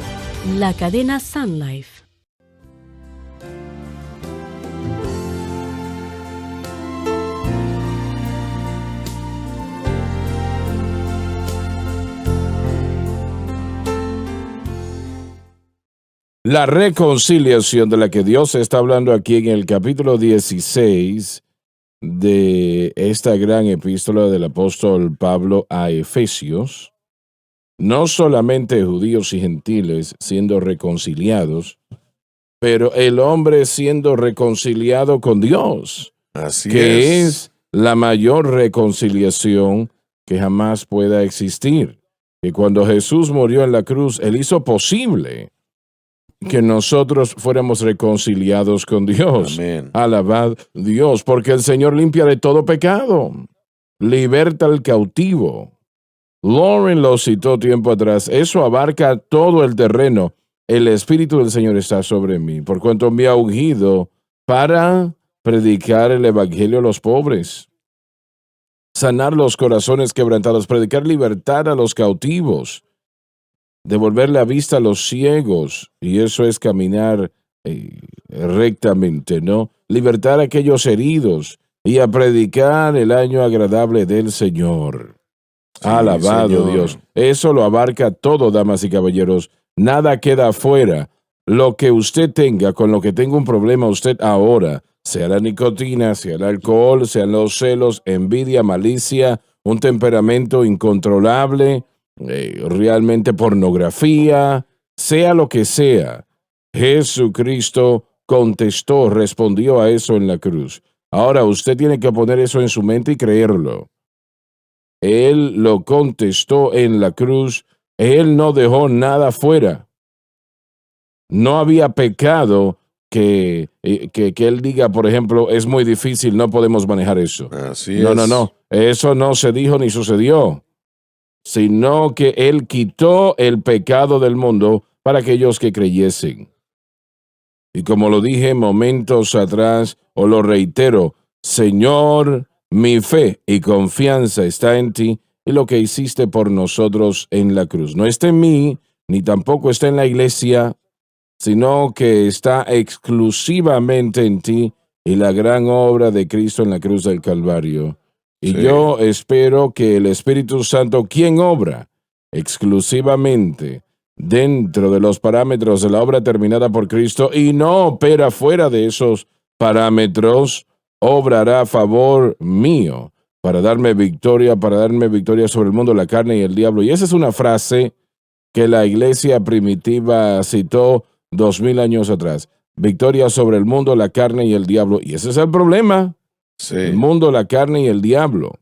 Speaker 4: La cadena Sun Life.
Speaker 3: La reconciliación de la que Dios está hablando aquí en el capítulo 16 de esta gran epístola del apóstol Pablo a Efesios, no solamente judíos y gentiles siendo reconciliados, pero el hombre siendo reconciliado con Dios,
Speaker 2: Así
Speaker 3: que es la mayor reconciliación que jamás pueda existir. Que cuando Jesús murió en la cruz, Él hizo posible que nosotros fuéramos reconciliados con Dios.
Speaker 2: Amén.
Speaker 3: Alabad Dios, porque el Señor limpia de todo pecado. liberta al cautivo. Lauren lo citó tiempo atrás. Eso abarca todo el terreno. El Espíritu del Señor está sobre mí, por cuanto me ha ungido para predicar el Evangelio a los pobres, sanar los corazones quebrantados, predicar libertad a los cautivos, devolver la vista a los ciegos, y eso es caminar rectamente, ¿no? Libertar a aquellos heridos y a predicar el año agradable del Señor.
Speaker 2: Sí,
Speaker 3: Alabado
Speaker 2: Señor.
Speaker 3: Dios. Eso lo abarca todo, damas y caballeros. Nada queda afuera. Lo que usted tenga, con lo que tenga un problema usted ahora, sea la nicotina, sea el alcohol, sean los celos, envidia, malicia, un temperamento incontrolable, realmente pornografía, sea lo que sea, Jesucristo contestó, respondió a eso en la cruz. Ahora usted tiene que poner eso en su mente y creerlo. Él lo contestó en la cruz. Él no dejó nada fuera. No había pecado que él diga, por ejemplo, es muy difícil, no podemos manejar eso.
Speaker 2: Así
Speaker 3: No,
Speaker 2: es.
Speaker 3: no. Eso no se dijo ni sucedió, sino que él quitó el pecado del mundo para aquellos que creyesen. Y como lo dije momentos atrás, o lo reitero, Señor, mi fe y confianza está en ti y lo que hiciste por nosotros en la cruz. No está en mí, ni tampoco está en la iglesia, sino que está exclusivamente en ti y la gran obra de Cristo en la cruz del Calvario. Y
Speaker 2: Sí.
Speaker 3: yo espero que el Espíritu Santo, quien obra exclusivamente dentro de los parámetros de la obra terminada por Cristo y no opera fuera de esos parámetros, obrará a favor mío para darme victoria sobre el mundo, la carne y el diablo. Y esa es una frase que la iglesia primitiva citó 2000 años atrás. Victoria sobre el mundo, la carne y el diablo. Y ese es el problema.
Speaker 2: Sí.
Speaker 3: El mundo, la carne y el diablo.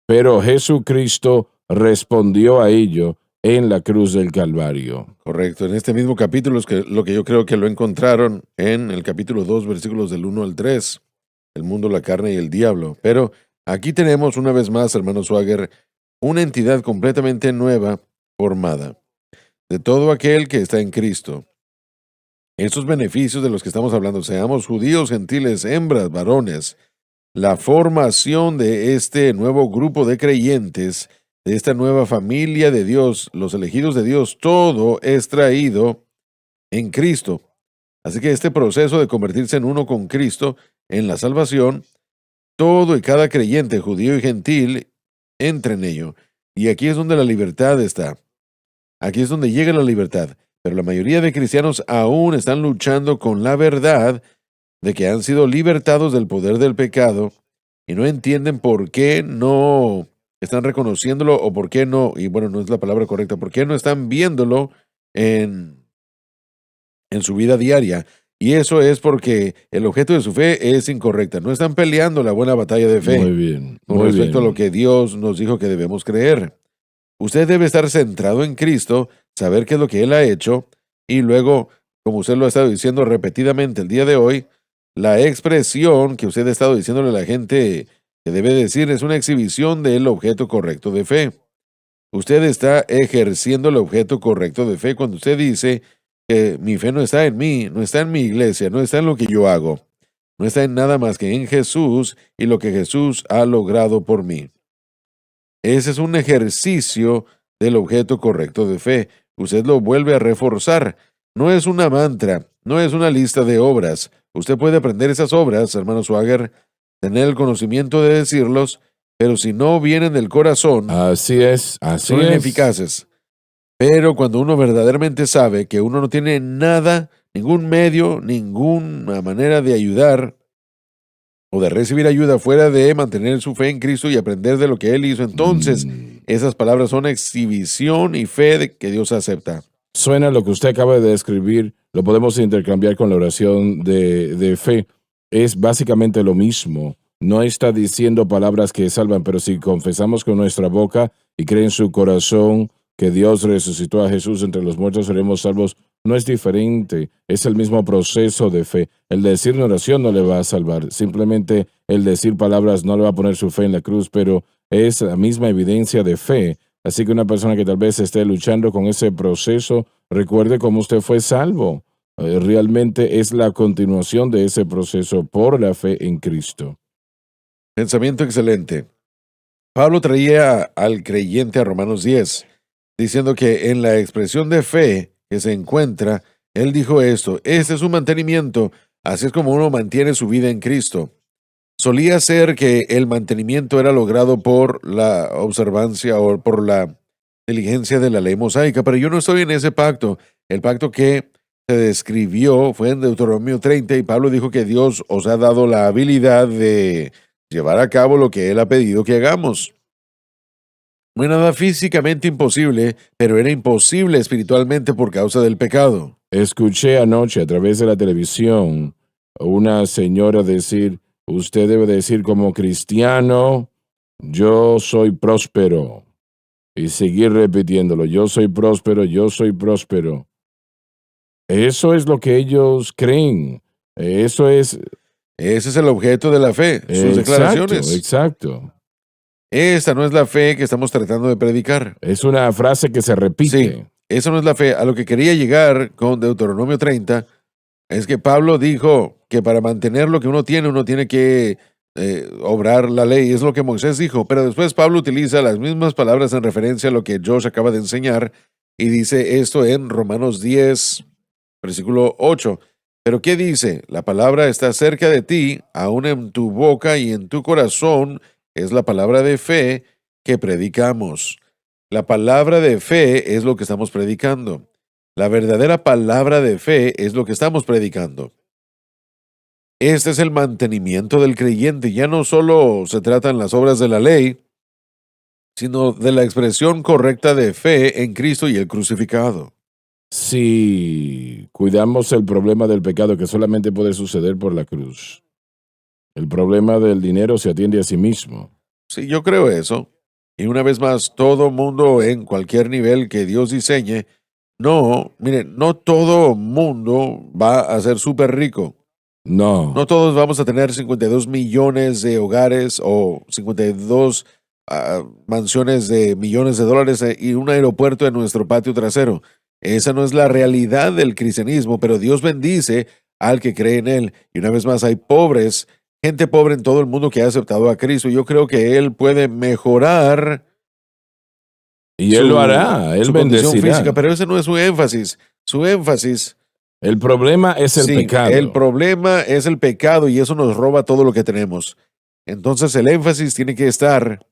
Speaker 3: Pero Jesucristo respondió a ello en la cruz del Calvario.
Speaker 2: Correcto. En este mismo capítulo es que lo que yo creo que lo encontraron en el capítulo 2, versículos del 1 al 3. El mundo, la carne y el diablo. Pero aquí tenemos una vez más, hermano Swagger, una entidad completamente nueva formada de todo aquel que está en Cristo. Estos beneficios de los que estamos hablando, seamos judíos, gentiles, hembras, varones, la formación de este nuevo grupo de creyentes, de esta nueva familia de Dios, los elegidos de Dios, todo es traído en Cristo. Así que este proceso de convertirse en uno con Cristo, en la salvación, todo y cada creyente, judío y gentil, entra en ello. Y aquí es donde la libertad está. Aquí es donde llega la libertad. Pero la mayoría de cristianos aún están luchando con la verdad de que han sido libertados del poder del pecado y no entienden por qué no están reconociéndolo o por qué no, y bueno, no es la palabra correcta, por qué no están viéndolo en su vida diaria. Y eso es porque el objeto de su fe es incorrecta. No están peleando la buena batalla de fe.
Speaker 3: Muy bien.
Speaker 2: Con
Speaker 3: Muy
Speaker 2: respecto
Speaker 3: bien.
Speaker 2: a lo que Dios nos dijo que debemos creer. Usted debe estar centrado en Cristo, saber qué es lo que Él ha hecho, y luego, como usted lo ha estado diciendo repetidamente el día de hoy, la expresión que usted ha estado diciéndole a la gente que debe decir es una exhibición del objeto correcto de fe. Usted está ejerciendo el objeto correcto de fe cuando usted dice que mi fe no está en mí, no está en mi iglesia, no está en lo que yo hago, no está en nada más que en Jesús y lo que Jesús ha logrado por mí. Ese es un ejercicio del objeto correcto de fe. Usted lo vuelve a reforzar. No es una mantra, no es una lista de obras. Usted puede aprender esas obras, hermano Swagger, tener el conocimiento de decirlos, pero si no vienen del corazón,
Speaker 3: Así es, así
Speaker 2: son
Speaker 3: es.
Speaker 2: ineficaces. Pero cuando uno verdaderamente sabe que uno no tiene nada, ningún medio, ninguna manera de ayudar o de recibir ayuda fuera de mantener su fe en Cristo y aprender de lo que Él hizo, entonces esas palabras son exhibición y fe de que Dios acepta.
Speaker 3: Suena lo que usted acaba de describir, lo podemos intercambiar con la oración de fe. Es básicamente lo mismo. No está diciendo palabras que salvan, pero si confesamos con nuestra boca y cree en su corazón que Dios resucitó a Jesús entre los muertos, seremos salvos. no es diferente, es el mismo proceso de fe. El decir una oración no le va a salvar, simplemente el decir palabras no le va a poner su fe en la cruz, pero es la misma evidencia de fe. Así que una persona que tal vez esté luchando con ese proceso, recuerde cómo usted fue salvo. Realmente es la continuación de ese proceso por la fe en Cristo.
Speaker 2: Pensamiento excelente. Pablo traía al creyente a Romanos 10, diciendo que en la expresión de fe que se encuentra, él dijo esto: este es un mantenimiento, así es como uno mantiene su vida en Cristo. Solía ser que el mantenimiento era logrado por la observancia o por la diligencia de la ley mosaica, pero yo no estoy en ese pacto. El pacto que se describió fue en Deuteronomio 30 y Pablo dijo que Dios os ha dado la habilidad de llevar a cabo lo que Él ha pedido que hagamos. No hay nada físicamente imposible, pero era imposible espiritualmente por causa del pecado.
Speaker 3: Escuché anoche a través de la televisión una señora decir, usted debe decir como cristiano, yo soy próspero. Y seguir repitiéndolo, yo soy próspero, yo soy próspero. Eso es lo que ellos creen. Eso es...
Speaker 2: Ese es el objeto de la fe, sus declaraciones.
Speaker 3: Exacto.
Speaker 2: Esta no es la fe que estamos tratando de predicar.
Speaker 3: Es una frase que se repite.
Speaker 2: Sí, esa no es la fe. A lo que quería llegar con Deuteronomio 30 es que Pablo dijo que para mantener lo que uno tiene que obrar la ley. Es lo que Moisés dijo. Pero después Pablo utiliza las mismas palabras en referencia a lo que Josh acaba de enseñar y dice esto en Romanos 10, versículo 8. Pero ¿qué dice? La palabra está cerca de ti, aún en tu boca y en tu corazón. Es la palabra de fe que predicamos. La palabra de fe es lo que estamos predicando. La verdadera palabra de fe es lo que estamos predicando. Este es el mantenimiento del creyente. Ya no solo se tratan las obras de la ley, sino de la expresión correcta de fe en Cristo y el crucificado.
Speaker 3: Si cuidamos el problema del pecado que solamente puede suceder por la cruz, el problema del dinero se atiende a sí mismo.
Speaker 2: Sí, yo creo eso. Y una vez más, todo mundo en cualquier nivel que Dios diseñe, no todo mundo va a ser súper rico.
Speaker 3: No.
Speaker 2: No todos vamos a tener 52 millones de hogares o 52 mansiones de millones de dólares y un aeropuerto en nuestro patio trasero. Esa no es la realidad del cristianismo, pero Dios bendice al que cree en Él. Y una vez más, hay pobres, gente pobre en todo el mundo que ha aceptado a Cristo. Yo creo que Él puede mejorar
Speaker 3: y Él lo hará, Él
Speaker 2: su condición
Speaker 3: bendecirá.
Speaker 2: física, pero ese no es su énfasis. Su énfasis...
Speaker 3: El problema es el pecado.
Speaker 2: El problema es el pecado y eso nos roba todo lo que tenemos. Entonces el énfasis tiene que estar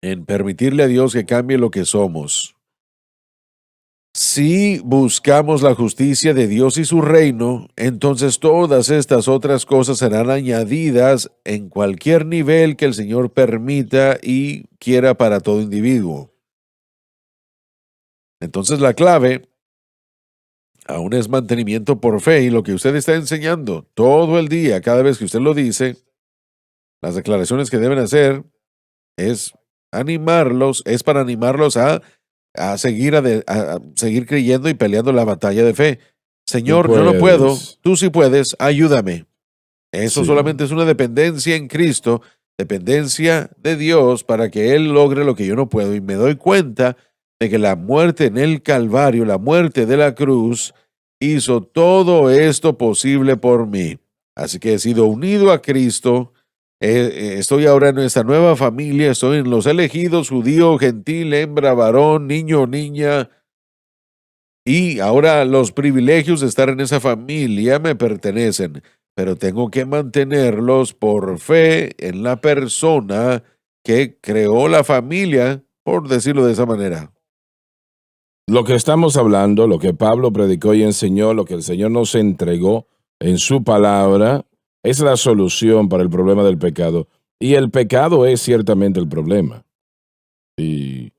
Speaker 2: en permitirle a Dios que cambie lo que somos. Si buscamos la justicia de Dios y su reino, entonces todas estas otras cosas serán añadidas en cualquier nivel que el Señor permita y quiera para todo individuo. Entonces la clave aún es mantenimiento por fe, y lo que usted está enseñando todo el día, cada vez que usted lo dice, las declaraciones que deben hacer es para animarlos a seguir creyendo y peleando la batalla de fe. Señor, yo no puedo, tú sí puedes, ayúdame. Eso solamente es una dependencia en Cristo, dependencia de Dios para que Él logre lo que yo no puedo, y me doy cuenta de que la muerte en el Calvario, la muerte de la cruz, hizo todo esto posible por mí. Así que he sido unido a Cristo, estoy ahora en esta nueva familia, estoy en los elegidos, judío, gentil, hembra, varón, niño, niña, y ahora los privilegios de estar en esa familia me pertenecen, pero tengo que mantenerlos por fe en la persona que creó la familia, por decirlo de esa manera.
Speaker 3: Lo que estamos hablando, lo que Pablo predicó y enseñó, lo que el Señor nos entregó en su palabra, es la solución para el problema del pecado. Y el pecado es ciertamente el problema. ¿Y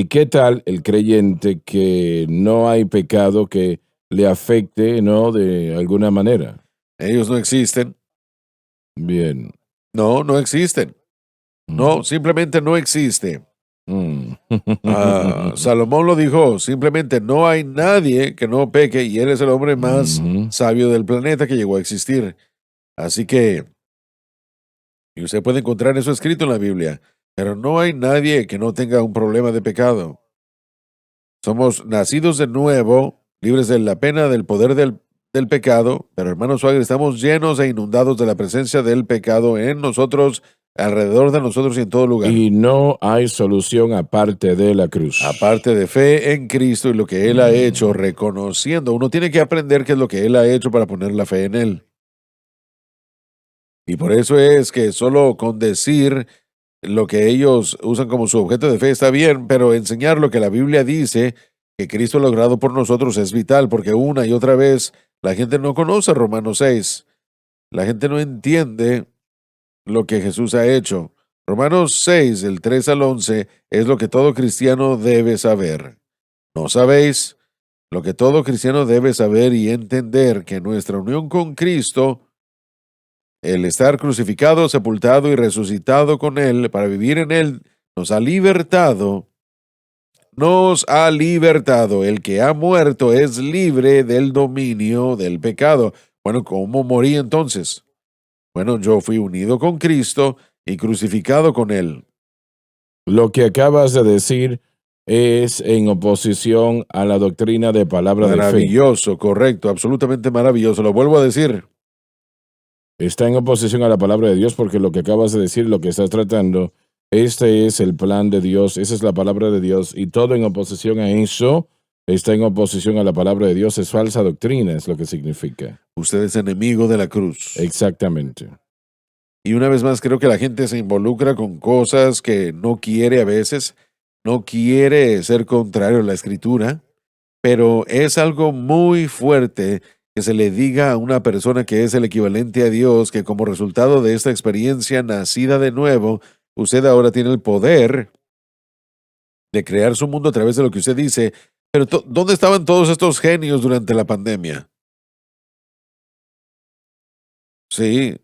Speaker 3: qué tal el creyente que no hay pecado que le afecte, no, de alguna manera?
Speaker 2: Ellos no existen.
Speaker 3: Bien.
Speaker 2: No existen. No, simplemente no existe.
Speaker 3: Mm.
Speaker 2: Salomón lo dijo, simplemente no hay nadie que no peque y él es el hombre más
Speaker 3: Ujú.
Speaker 2: sabio del planeta que llegó a existir. Así que, y usted puede encontrar eso escrito en la Biblia, pero no hay nadie que no tenga un problema de pecado. Somos nacidos de nuevo, libres de la pena del poder del pecado, pero hermanos Swagger, estamos llenos e inundados de la presencia del pecado en nosotros, alrededor de nosotros y en todo lugar.
Speaker 3: Y no hay solución aparte de la cruz.
Speaker 2: Aparte de fe en Cristo y lo que Él ha hecho, reconociendo, uno tiene que aprender qué es lo que Él ha hecho para poner la fe en Él. Y por eso es que solo con decir lo que ellos usan como su objeto de fe está bien, pero enseñar lo que la Biblia dice que Cristo ha logrado por nosotros es vital, porque una y otra vez la gente no conoce Romanos 6. La gente no entiende lo que Jesús ha hecho. Romanos 6, del 3 al 11, es lo que todo cristiano debe saber. ¿No sabéis? Lo que todo cristiano debe saber y entender que nuestra unión con Cristo, el estar crucificado, sepultado y resucitado con Él para vivir en Él, nos ha libertado. Nos ha libertado. El que ha muerto es libre del dominio del pecado. Bueno, ¿cómo morí entonces? Bueno, yo fui unido con Cristo y crucificado con Él.
Speaker 3: Lo que acabas de decir es en oposición a la doctrina de palabra de fe.
Speaker 2: Maravilloso, correcto, absolutamente maravilloso. Lo vuelvo a decir.
Speaker 3: Está en oposición a la palabra de Dios porque lo que acabas de decir, lo que estás tratando, este es el plan de Dios, esa es la palabra de Dios y todo en oposición a eso está en oposición a la palabra de Dios, es falsa doctrina, es lo que significa.
Speaker 2: Usted es enemigo de la cruz.
Speaker 3: Exactamente.
Speaker 2: Y una vez más, creo que la gente se involucra con cosas que no quiere a veces, no quiere ser contrario a la escritura, pero es algo muy fuerte que se le diga a una persona que es el equivalente a Dios, que como resultado de esta experiencia nacida de nuevo, usted ahora tiene el poder de crear su mundo a través de lo que usted dice. Pero ¿dónde estaban todos estos genios durante la pandemia? Sí,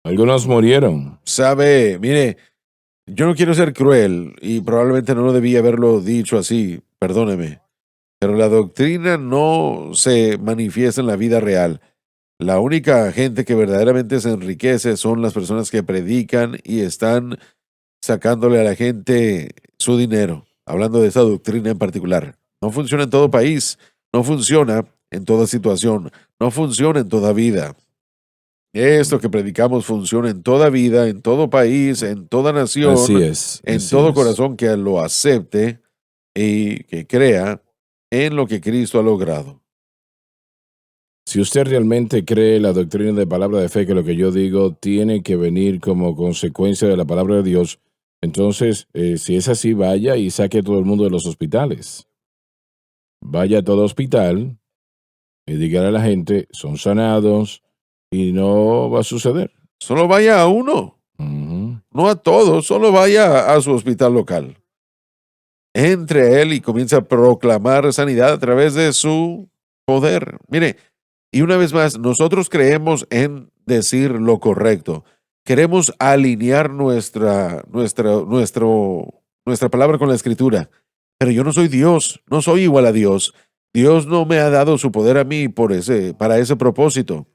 Speaker 3: Algunos murieron.
Speaker 2: sabe, mire, yo no quiero ser cruel y probablemente no lo debía haberlo dicho así, perdóneme, pero la doctrina no se manifiesta en la vida real. La única gente que verdaderamente se enriquece son las personas que predican y están sacándole a la gente su dinero, hablando de esa doctrina en particular. No funciona en todo país, no funciona en toda situación, no funciona en toda vida. Esto que predicamos funciona en toda vida, en todo país, en toda nación,
Speaker 3: Así es.
Speaker 2: en
Speaker 3: así
Speaker 2: todo
Speaker 3: es.
Speaker 2: corazón que lo acepte y que crea en lo que Cristo ha logrado.
Speaker 3: Si usted realmente cree la doctrina de palabra de fe, que lo que yo digo tiene que venir como consecuencia de la palabra de Dios, entonces, si es así, vaya y saque a todo el mundo de los hospitales. Vaya a todo hospital y diga a la gente, son sanados y no va a suceder.
Speaker 2: Solo vaya a uno,
Speaker 3: Ujú.
Speaker 2: no a todos, solo vaya a su hospital local. Entre a él y comience a proclamar sanidad a través de su poder. Mire, y una vez más, nosotros creemos en decir lo correcto. Queremos alinear nuestra palabra con la escritura. Pero yo no soy Dios, no soy igual a Dios. Dios no me ha dado su poder a mí para ese propósito.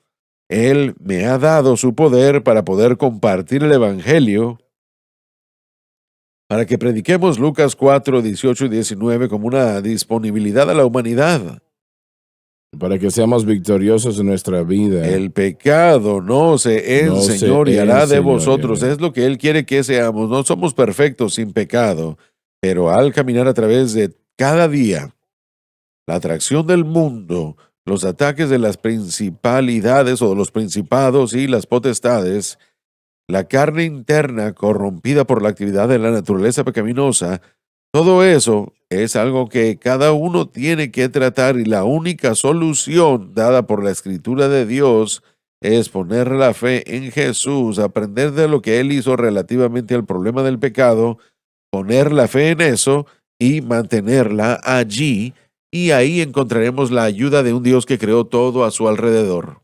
Speaker 2: Él me ha dado su poder para poder compartir el evangelio, para que prediquemos Lucas 4, 18 y 19 como una disponibilidad a la humanidad.
Speaker 3: Para que seamos victoriosos en nuestra vida.
Speaker 2: El pecado no se
Speaker 3: No se
Speaker 2: enseñoreará de vosotros.
Speaker 3: enseñoreará.
Speaker 2: Es lo que Él quiere que seamos. No somos perfectos sin pecado, pero al caminar a través de cada día, la atracción del mundo, los ataques de las principalidades o de los principados y las potestades, la carne interna corrompida por la actividad de la naturaleza pecaminosa, todo eso es algo que cada uno tiene que tratar y la única solución dada por la escritura de Dios es poner la fe en Jesús, aprender de lo que Él hizo relativamente al problema del pecado, poner la fe en eso y mantenerla allí, y ahí encontraremos la ayuda de un Dios que creó todo a su alrededor.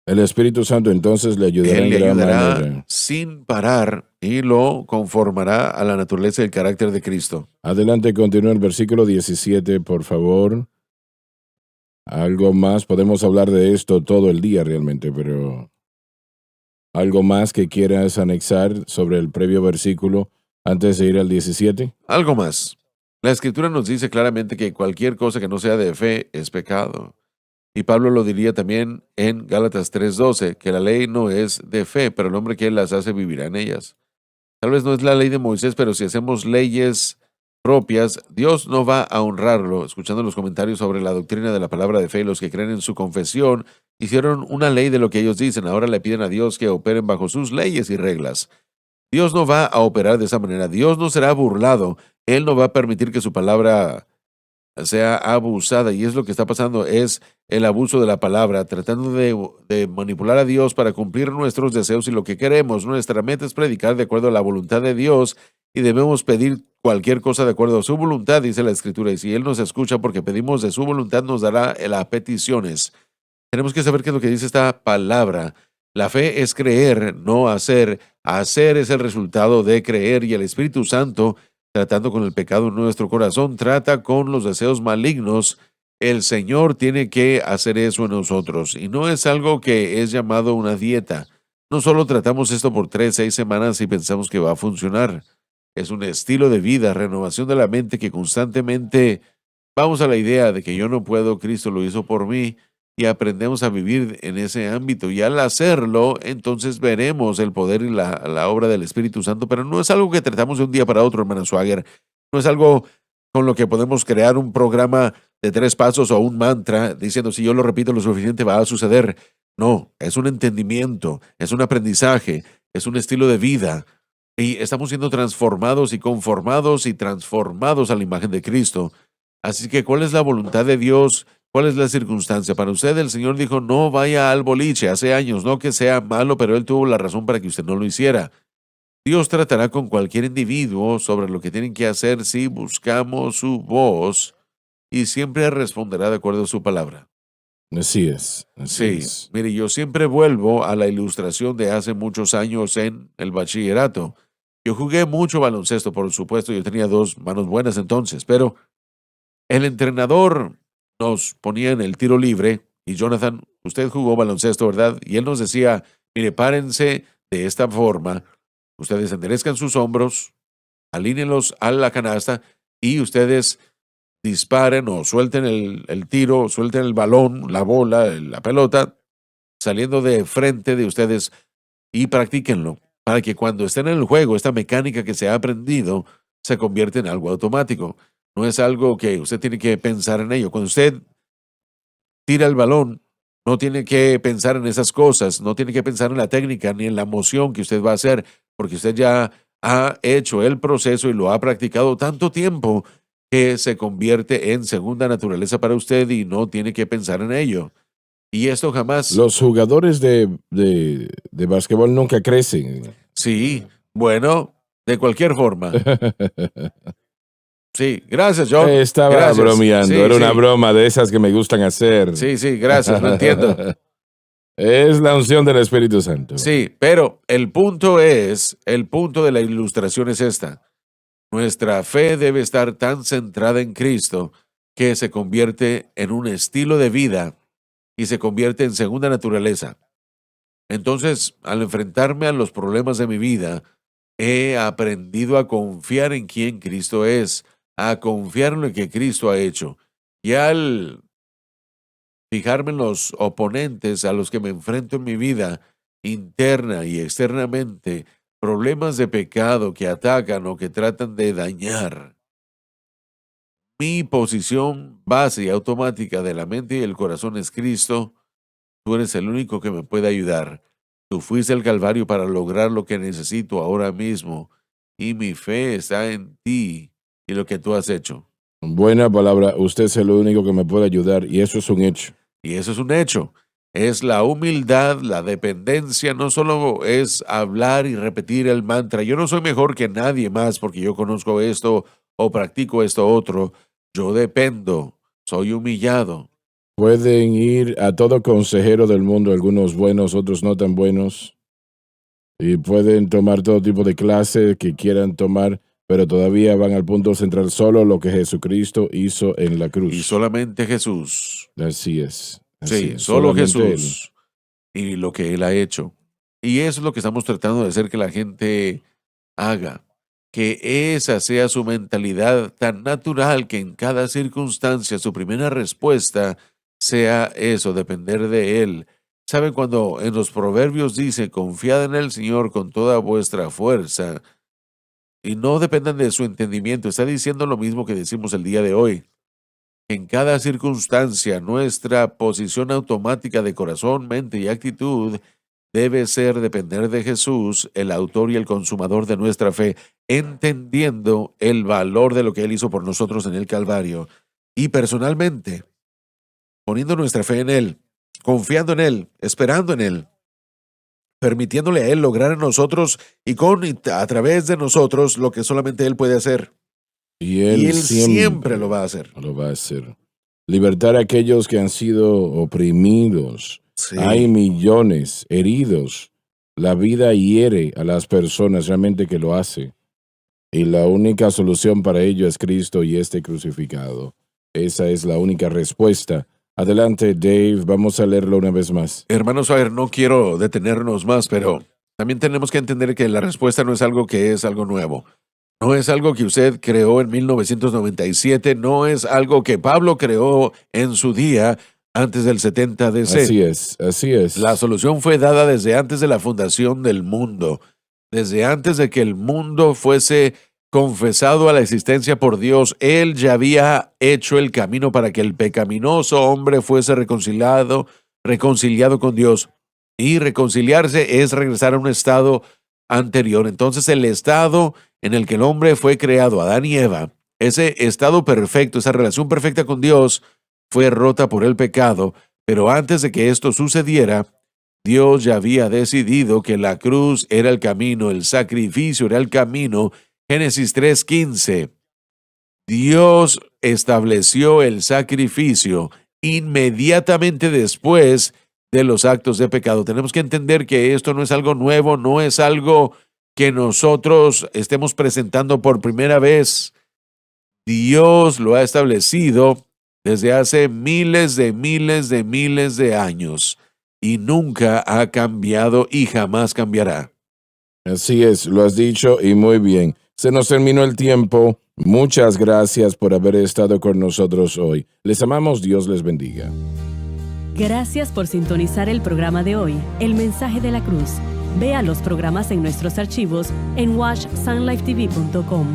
Speaker 3: El Espíritu Santo entonces le ayudará
Speaker 2: Él
Speaker 3: en
Speaker 2: le
Speaker 3: gran
Speaker 2: ayudará
Speaker 3: manera.
Speaker 2: sin parar y lo conformará a la naturaleza y el carácter de Cristo.
Speaker 3: Adelante, continúa el versículo 17, por favor. Algo más, podemos hablar de esto todo el día realmente, pero algo más que quieras anexar sobre el previo versículo antes de ir al 17.
Speaker 2: Algo más. La Escritura nos dice claramente que cualquier cosa que no sea de fe es pecado. Y Pablo lo diría también en Gálatas 3:12, que la ley no es de fe, pero el hombre que las hace vivirá en ellas. Tal vez no es la ley de Moisés, pero si hacemos leyes propias, Dios no va a honrarlo. Escuchando los comentarios sobre la doctrina de la palabra de fe, los que creen en su confesión hicieron una ley de lo que ellos dicen. Ahora le piden a Dios que operen bajo sus leyes y reglas. Dios no va a operar de esa manera. Dios no será burlado. Él no va a permitir que su palabra sea abusada, y es lo que está pasando, es el abuso de la palabra, tratando de manipular a Dios para cumplir nuestros deseos y lo que queremos. Nuestra meta es predicar de acuerdo a la voluntad de Dios y debemos pedir cualquier cosa de acuerdo a su voluntad, dice la Escritura, y si Él nos escucha porque pedimos de su voluntad, nos dará las peticiones. Tenemos que saber qué es lo que dice esta palabra. La fe es creer, no hacer. Hacer es el resultado de creer, y el Espíritu Santo, tratando con el pecado en nuestro corazón, trata con los deseos malignos. El Señor tiene que hacer eso en nosotros, y no es algo que es llamado una dieta. No solo tratamos esto por 6 semanas y pensamos que va a funcionar. Es un estilo de vida, renovación de la mente, que constantemente vamos a la idea de que yo no puedo, Cristo lo hizo por mí, y aprendemos a vivir en ese ámbito. Y al hacerlo, entonces veremos el poder y la obra del Espíritu Santo, pero no es algo que tratamos de un día para otro, hermana Swagger. No es algo con lo que podemos crear un programa de 3 pasos o un mantra diciendo si yo lo repito lo suficiente va a suceder. No, es un entendimiento, es un aprendizaje, es un estilo de vida. Y estamos siendo transformados y conformados y transformados a la imagen de Cristo. Así que, ¿cuál es la voluntad de Dios? ¿Cuál es la circunstancia? Para usted, el Señor dijo, no vaya al boliche hace años, no que sea malo, pero Él tuvo la razón para que usted no lo hiciera. Dios tratará con cualquier individuo sobre lo que tienen que hacer si buscamos su voz, y siempre responderá de acuerdo a su palabra.
Speaker 3: Así es.
Speaker 2: Sí, mire, yo siempre vuelvo a la ilustración de hace muchos años en el bachillerato. Yo jugué mucho baloncesto, por supuesto, yo tenía 2 manos buenas entonces, pero el entrenador nos ponía en el tiro libre, y Jonathan, usted jugó baloncesto, ¿verdad? Y él nos decía, mire, párense de esta forma, ustedes enderezcan sus hombros, alínenlos a la canasta, y ustedes disparen o suelten el tiro, suelten el balón, la bola, la pelota, saliendo de frente de ustedes, y practíquenlo, para que cuando estén en el juego, esta mecánica que se ha aprendido se convierta en algo automático. No es algo que usted tiene que pensar en ello. Cuando usted tira el balón, no tiene que pensar en esas cosas, no tiene que pensar en la técnica ni en la moción que usted va a hacer, porque usted ya ha hecho el proceso y lo ha practicado tanto tiempo que se convierte en segunda naturaleza para usted y no tiene que pensar en ello. Y esto jamás...
Speaker 3: Los jugadores de básquetbol nunca crecen.
Speaker 2: Sí, bueno, de cualquier forma. Sí, gracias, John.
Speaker 3: Estaba
Speaker 2: Gracias.
Speaker 3: bromeando,
Speaker 2: Sí,
Speaker 3: era una
Speaker 2: sí.
Speaker 3: broma de esas que me gustan hacer.
Speaker 2: Sí, gracias, no entiendo.
Speaker 3: Es la unción del Espíritu Santo.
Speaker 2: Sí, pero el punto de la ilustración es esta. Nuestra fe debe estar tan centrada en Cristo que se convierte en un estilo de vida y se convierte en segunda naturaleza. Entonces, al enfrentarme a los problemas de mi vida, he aprendido a confiar en quién Cristo es, a confiar en lo que Cristo ha hecho. Y al fijarme en los oponentes a los que me enfrento en mi vida, interna y externamente, problemas de pecado que atacan o que tratan de dañar, mi posición base y automática de la mente y el corazón es Cristo. Tú eres el único que me puede ayudar. Tú fuiste al Calvario para lograr lo que necesito ahora mismo, y mi fe está en ti y lo que tú has hecho.
Speaker 3: Buena palabra. Usted es el único que me puede ayudar y eso es un hecho.
Speaker 2: Y eso es un hecho. Es la humildad, la dependencia. No solo es hablar y repetir el mantra. Yo no soy mejor que nadie más porque yo conozco esto o practico esto otro. Yo dependo, soy humillado.
Speaker 3: Pueden ir a todo consejero del mundo, algunos buenos, otros no tan buenos, y pueden tomar todo tipo de clases que quieran tomar, pero todavía van al punto central, solo lo que Jesucristo hizo en la cruz.
Speaker 2: Y solamente Jesús.
Speaker 3: Así es.
Speaker 2: Sí, solo Jesús. Y lo que Él ha hecho. Y eso es lo que estamos tratando de hacer que la gente haga. Que esa sea su mentalidad tan natural que en cada circunstancia su primera respuesta sea eso, depender de Él. ¿Saben cuando en los proverbios dice, confiad en el Señor con toda vuestra fuerza y no dependan de su entendimiento? Está diciendo lo mismo que decimos el día de hoy. En cada circunstancia, nuestra posición automática de corazón, mente y actitud debe ser depender de Jesús, el autor y el consumador de nuestra fe, entendiendo el valor de lo que Él hizo por nosotros en el Calvario. Y personalmente, poniendo nuestra fe en Él, confiando en Él, esperando en Él, permitiéndole a Él lograr en nosotros y a través de nosotros lo que solamente Él puede hacer.
Speaker 3: Y Él
Speaker 2: siempre lo va a hacer.
Speaker 3: Lo va a hacer. Libertar a aquellos que han sido oprimidos.
Speaker 2: Sí.
Speaker 3: Hay millones heridos. La vida hiere a las personas realmente que lo hace. Y la única solución para ello es Cristo y este crucificado. Esa es la única respuesta. Adelante, Dave, vamos a leerlo una vez más.
Speaker 2: Hermanos, a ver, no quiero detenernos más, pero también tenemos que entender que la respuesta no es algo que es algo nuevo. No es algo que usted creó en 1997, no es algo que Pablo creó en su día antes del 70 DC.
Speaker 3: Así es.
Speaker 2: La solución fue dada desde antes de la fundación del mundo, desde antes de que el mundo fuese confesado a la existencia por Dios. Él ya había hecho el camino para que el pecaminoso hombre fuese reconciliado con Dios. Y reconciliarse es regresar a un estado anterior. Entonces el estado en el que el hombre fue creado, Adán y Eva, ese estado perfecto, esa relación perfecta con Dios, fue rota por el pecado. Pero antes de que esto sucediera, Dios ya había decidido que la cruz era el camino, el sacrificio era el camino. Génesis 3:15. Dios estableció el sacrificio inmediatamente después de los actos de pecado. Tenemos que entender que esto no es algo nuevo, no es algo que nosotros estemos presentando por primera vez. Dios lo ha establecido desde hace miles de años y nunca ha cambiado y jamás cambiará.
Speaker 3: Así es, lo has dicho y muy bien. Se nos terminó el tiempo. Muchas gracias por haber estado con nosotros hoy. Les amamos, Dios les bendiga.
Speaker 4: Gracias por sintonizar el programa de hoy, El Mensaje de la Cruz. Vea los programas en nuestros archivos en watchsunlifetv.com.